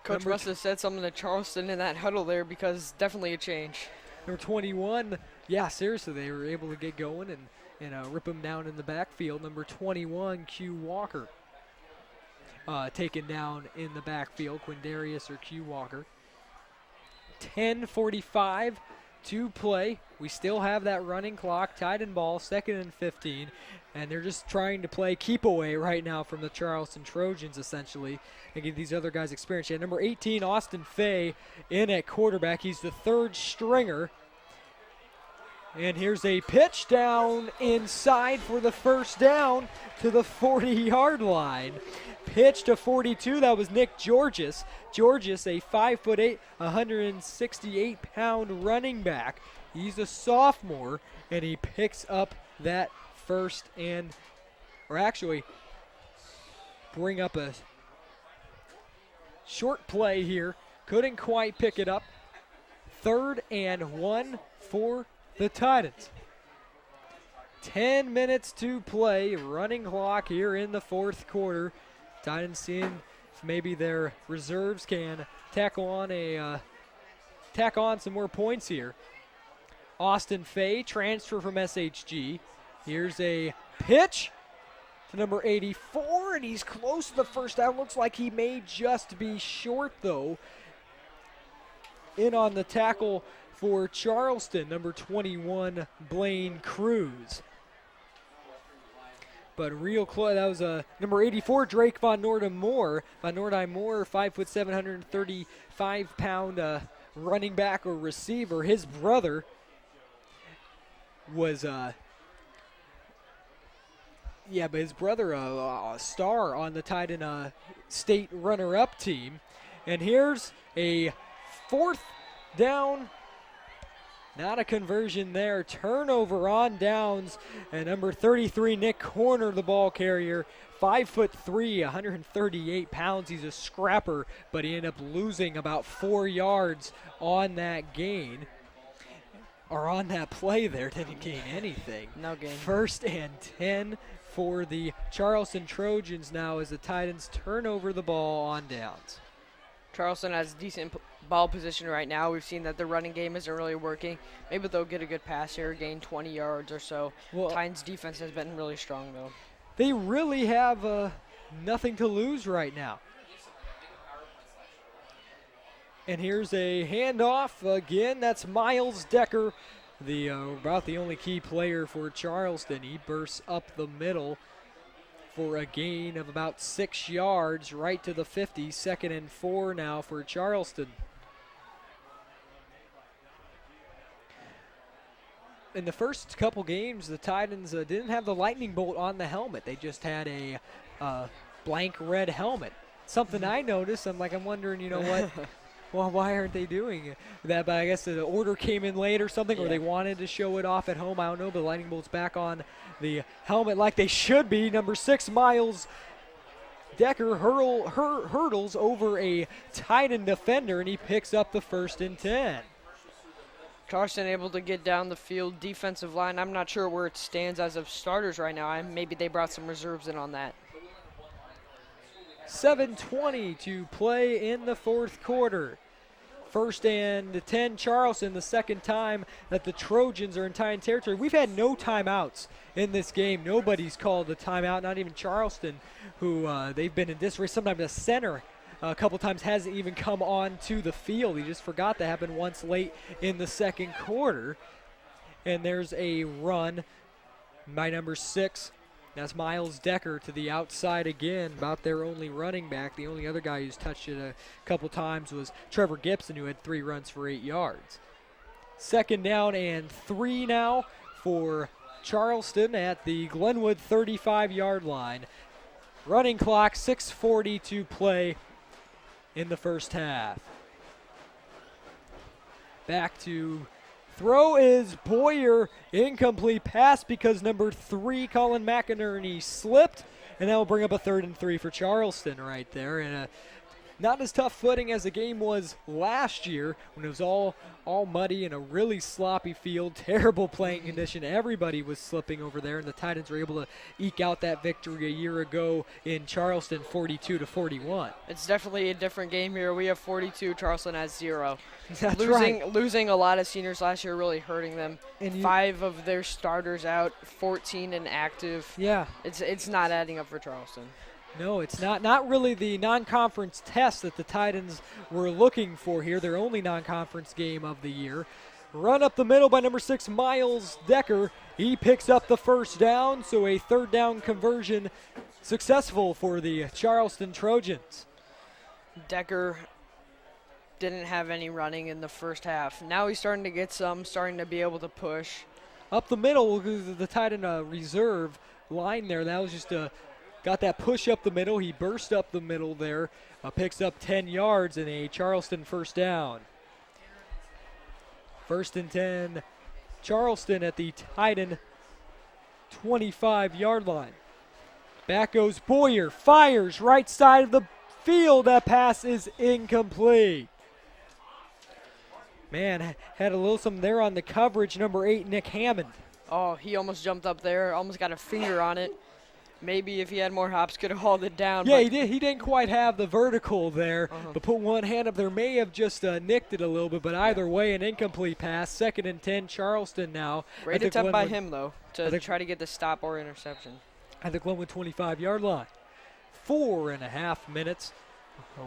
Speaker 10: Coach must have said something to Charleston in that huddle there, because definitely a change.
Speaker 1: Number 21, yeah, seriously, they were able to get going and rip him down in the backfield. Number 21, Q Walker, taken down in the backfield, Quindarius or Q Walker. 10:45 to play. We still have that running clock. Titan ball, 2nd and 15. And they're just trying to play keep away right now from the Charleston Trojans, essentially, and give these other guys experience. Yeah, number 18, Austin Fay, in at quarterback. He's the 3rd stringer. And here's a pitch down inside for the first down to the 40-yard line. Pitch to 42, that was Nick Georges. Georges, a 5'8", 168-pound running back. He's a sophomore, and he picks up that first and, or actually, bring up a short play here. Couldn't quite pick it up. 3rd and 1 for the Titans. 10 minutes to play, running clock here in the 4th quarter. Titans seeing if maybe their reserves can tack on some more points here. Austin Fay, transfer from SHG. Here's a pitch to number 84, and he's close to the first down. Looks like he may just be short, though. In on the tackle for Charleston, number 21, Blaine Cruz. But real close, that was number 84, Drake Von Nordheim Moore. Von Nordheim Moore, 5'7", 135-pound running back or receiver. His brother was his brother a star on the Titan state runner-up team. And here's a 4th down. Not a conversion there. Turnover on downs. And number 33, Nick Horner, the ball carrier. 5'3", 138 pounds. He's a scrapper, but he ended up losing about 4 yards on that gain. Or on that play there. Didn't gain anything.
Speaker 10: No gain.
Speaker 1: 1st and 10 for the Charleston Trojans now as the Titans turn over the ball on downs.
Speaker 10: Charleston has decent ball position right now. We've seen that the running game isn't really working. Maybe they'll get a good pass here, gain 20 yards or so. Well, Titans defense has been really strong, though.
Speaker 1: They really have nothing to lose right now. And here's a handoff again. That's Miles Decker, the about the only key player for Charleston. He bursts up the middle for a gain of about 6 yards right to the 50. 2nd and 4 now for Charleston. In the first couple games, the Titans didn't have the lightning bolt on the helmet. They just had a blank red helmet. Something I noticed, I'm wondering, you know what? Well, why aren't they doing that? But I guess the order came in late or something, or they wanted to show it off at home. I don't know, but the lightning bolt's back on the helmet like they should be. Number 6, Miles Decker hurdles over a Titan defender, and he picks up the 1st and 10.
Speaker 10: Charleston able to get down the field. Defensive line, I'm not sure where it stands as of starters right now. Maybe they brought some reserves in on that.
Speaker 1: 7:20 to play in the 4th quarter. First and 10, Charleston, the second time that the Trojans are in tying territory. We've had no timeouts in this game. Nobody's called a timeout, not even Charleston, who they've been in disarray. Sometimes the center a couple times hasn't even come on to the field. He just forgot that happened once late in the second quarter. And there's a run by number 6. That's Miles Decker to the outside again, about their only running back. The only other guy who's touched it a couple times was Trevor Gibson, who had 3 runs for 8 yards. Second down and 3 now for Charleston at the Glenwood 35-yard line. Running clock, 6:40 to play in the first half. Back to throw is Boyer, incomplete pass because number 3, Colin McInerney, slipped, and that will bring up a 3rd and 3 for Charleston right there. And not as tough footing as the game was last year when it was all muddy and a really sloppy field, terrible playing condition. Everybody was slipping over there, and the Titans were able to eke out that victory a year ago in Charleston, 42-41.
Speaker 10: It's definitely a different game here. We have 42, Charleston has 0.
Speaker 1: That's right.
Speaker 10: Losing a lot of seniors last year, really hurting them.
Speaker 1: And
Speaker 10: 5 of their starters out, 14 inactive.
Speaker 1: Yeah.
Speaker 10: It's not adding up for Charleston.
Speaker 1: No, it's not really the non-conference test that the Titans were looking for here. Their only non-conference game of the year. Run up the middle by number 6, Miles Decker. He picks up the first down, so a 3rd down conversion successful for the Charleston Trojans.
Speaker 10: Decker didn't have any running in the first half. Now he's starting to get some, starting to be able to push.
Speaker 1: Up the middle, the Titan reserve line there. That was just got that push up the middle. He burst up the middle there, picks up 10 yards and a Charleston first down. 1st and 10, Charleston at the Titan 25-yard line. Back goes Boyer, fires right side of the field. That pass is incomplete. Man, had a little something there on the coverage. Number 8, Nick Hammond.
Speaker 10: Oh, he almost jumped up there, almost got a finger on it. Maybe if he had more hops, could have hauled it down.
Speaker 1: Yeah, he did. He didn't quite have the vertical there, but put one hand up there. May have just nicked it a little bit, but either way, an incomplete pass. 2nd and 10, Charleston now.
Speaker 10: Great attempt by him, though, to try to get the stop or interception.
Speaker 1: At the Glenwood 25-yard line. 4.5 minutes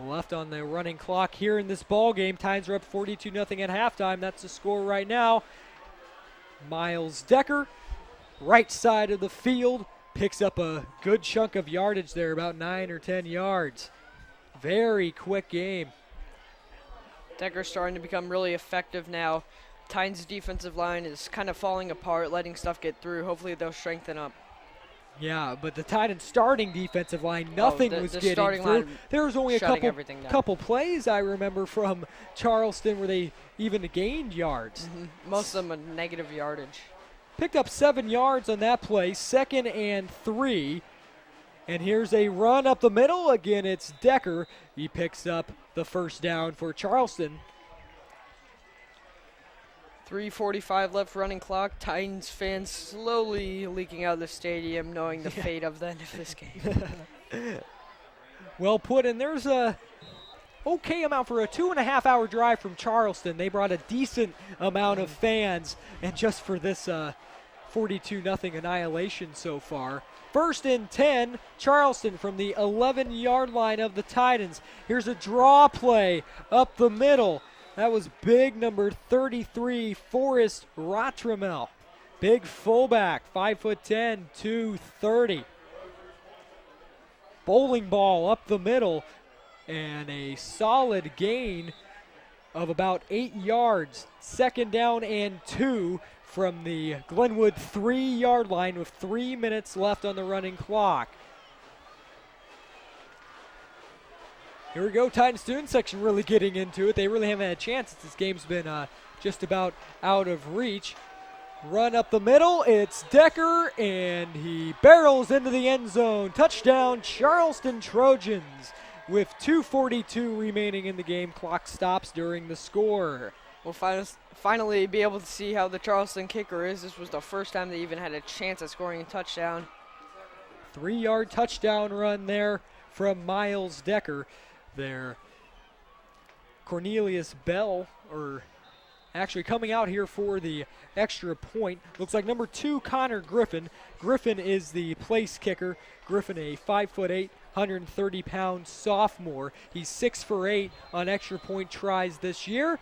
Speaker 1: left on the running clock here in this ball game. Titans are up 42-0 at halftime. That's the score right now. Miles Decker, right side of the field, picks up a good chunk of yardage there, about 9 or 10 yards. Very quick game.
Speaker 10: Decker's starting to become really effective now. Titans' defensive line is kind of falling apart, letting stuff get through. Hopefully they'll strengthen up.
Speaker 1: Yeah, but the Titans' starting defensive line, nothing was getting through. There was only a couple plays I remember from Charleston where they even gained yards.
Speaker 10: Most of them a negative yardage.
Speaker 1: Picked up 7 yards on that play, 2nd and 3. And here's a run up the middle. Again, it's Decker. He picks up the first down for Charleston.
Speaker 10: 3:45 left running clock. Titans fans slowly leaking out of the stadium, knowing the fate of the end of this game.
Speaker 1: Well put, and there's a okay amount for a 2.5-hour drive from Charleston. They brought a decent amount of fans, and just for this 42-0 annihilation so far. 1st and 10, Charleston from the 11-yard line of the Titans. Here's a draw play up the middle. That was big number 33, Forrest Rotramel. Big fullback, 5'10", 230. Bowling ball up the middle, and a solid gain of about 8 yards. 2nd down and 2 from the Glenwood 3-yard line with 3 minutes left on the running clock. Here we go, Titan student section really getting into it. They really haven't had a chance. This game's been just about out of reach. Run up the middle, it's Decker, and he barrels into the end zone. Touchdown, Charleston Trojans. With 2:42 remaining in the game, clock stops during the score.
Speaker 10: We'll finally be able to see how the Charleston kicker is. This was the first time they even had a chance at scoring a touchdown.
Speaker 1: 3-yard touchdown run there from Miles Decker. Their Cornelius Bell, or actually coming out here for the extra point, looks like number 2, Connor Griffin. Griffin is the place kicker. Griffin, a 5'8", 130-pound sophomore. He's 6 for 8 on extra point tries this year.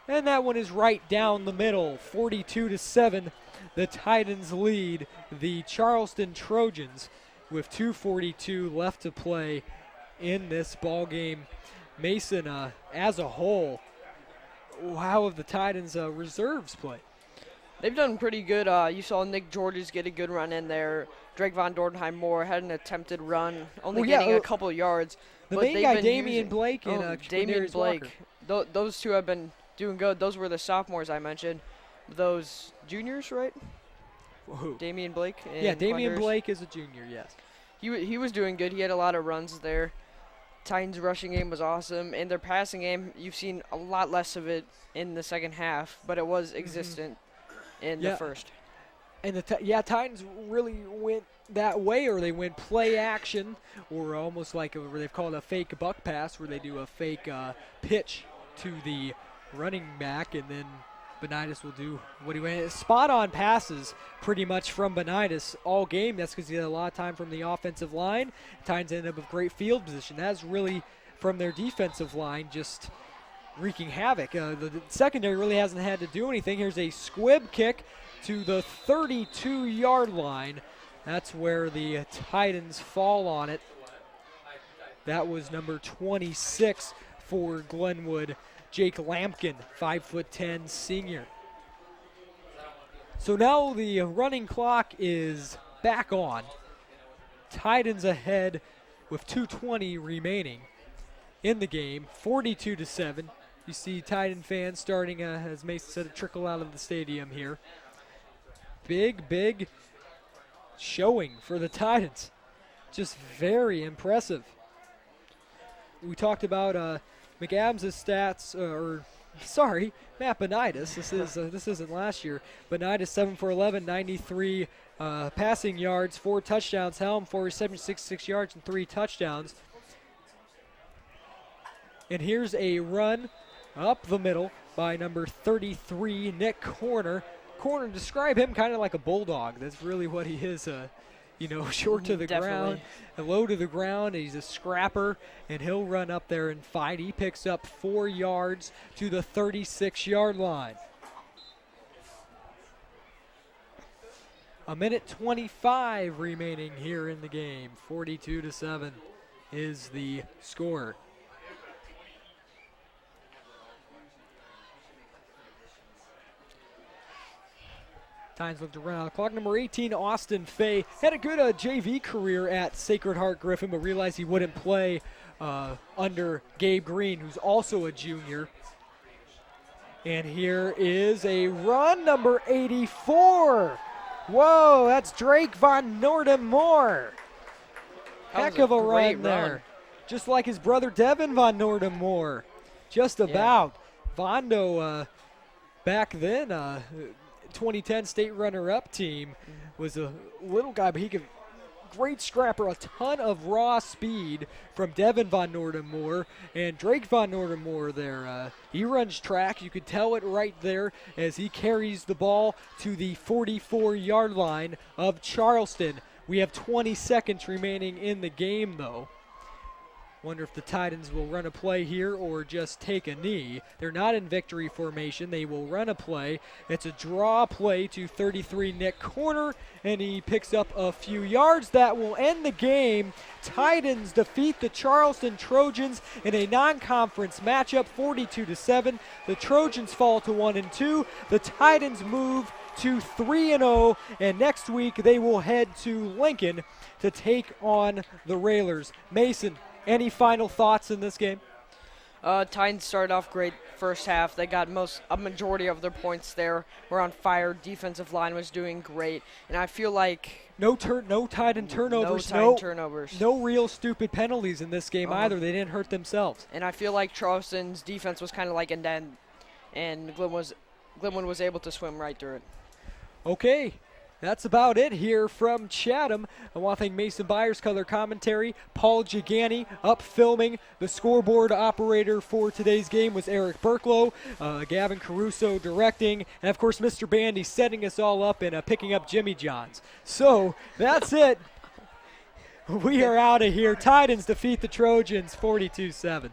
Speaker 1: And that one is right down the middle, 42-7. The Titans lead the Charleston Trojans with 2:42 left to play in this ball game. Mason, as a whole, how have the Titans reserves played?
Speaker 10: They've done pretty good. You saw Nick Georges get a good run in there. Drake Von Dornheim Moore had an attempted run, only getting a couple yards.
Speaker 1: The main guy, Damian Blake, and
Speaker 10: Damian
Speaker 1: Quindarius
Speaker 10: Blake.
Speaker 1: Walker.
Speaker 10: Those two have been doing good. Those were the sophomores I mentioned. Those juniors, right?
Speaker 1: Who?
Speaker 10: Damian Blake. And
Speaker 1: Yeah, Damian
Speaker 10: Quindarius.
Speaker 1: Blake is a junior, yes.
Speaker 10: He was doing good. He had a lot of runs there. Titans' rushing game was awesome, and their passing game, you've seen a lot less of it in the second half, but it was existent in the first.
Speaker 1: And the Titans really went that way, or they went play action, or almost like where they've called a fake buck pass, where they do a fake pitch to the running back, and then Benitis will do what he went. Spot-on passes pretty much from Benitis all game. That's because he had a lot of time from the offensive line. Titans ended up with great field position. That's really from their defensive line, just wreaking havoc. The secondary really hasn't had to do anything. Here's a squib kick to the 32-yard line. That's where the Titans fall on it. That was number 26 for Glenwood, Jake Lampkin, 5'10" senior. So now the running clock is back on. Titans ahead with 2:20 remaining in the game, 42-7. You see Titan fans starting, as Mason said, to trickle out of the stadium here. Big showing for the Titans. Just very impressive. We talked about McAdams' stats, Matt Benitis. This isn't last year. Benitis 7 for 11, 93 passing yards, 4 touchdowns. Helm 476 yards and 3 touchdowns. And here's a run up the middle by number 33, Nick Corner. Corner, describe him kind of like a bulldog. That's really what he is. Short to the ground, low to the ground. He's a scrapper, and he'll run up there and fight. He picks up 4 yards to the 36-yard line. A minute 25 remaining here in the game. 42-7 is the score. Titans look to run out of clock. Number 18, Austin Fay, had a good JV career at Sacred Heart Griffin, but realized he wouldn't play under Gabe Green, who's also a junior. And here is a run, number 84. Whoa, that's Drake Von Norden Moore. Heck of a run there. Just like his brother Devin Von Norden Moore. Just about. Vondo back then, 2010 state runner-up team, was a little guy, but he could great scrapper, a ton of raw speed from Devin Von Norden Moore, and Drake Von Norden Moore there. He runs track. You could tell it right there as he carries the ball to the 44-yard line of Charleston. We have 20 seconds remaining in the game, though. Wonder if the Titans will run a play here or just take a knee. They're not in victory formation. They will run a play. It's a draw play to 33 Nick Corner, and he picks up a few yards. That will end the game. Titans defeat the Charleston Trojans in a non-conference matchup, 42-7. The Trojans fall to 1-2. The Titans move to 3-0, and next week they will head to Lincoln to take on the Railers. Mason, any final thoughts in this game?
Speaker 10: Titans started off great first half. They got a majority of their points there. Were on fire. Defensive line was doing great, and I feel like
Speaker 1: no Titan turnovers. No real stupid penalties in this game either. They didn't hurt themselves.
Speaker 10: And I feel like Charleston's defense was kind of like an end, and Glenwood was able to swim right through it.
Speaker 1: Okay. That's about it here from Chatham. I want to thank Mason Byers, color commentary, Paul Gigani up filming. The scoreboard operator for today's game was Eric Burklow, Gavin Caruso directing, and of course Mr. Bandy setting us all up and picking up Jimmy John's. So that's it. We are out of here. Titans defeat the Trojans 42-7.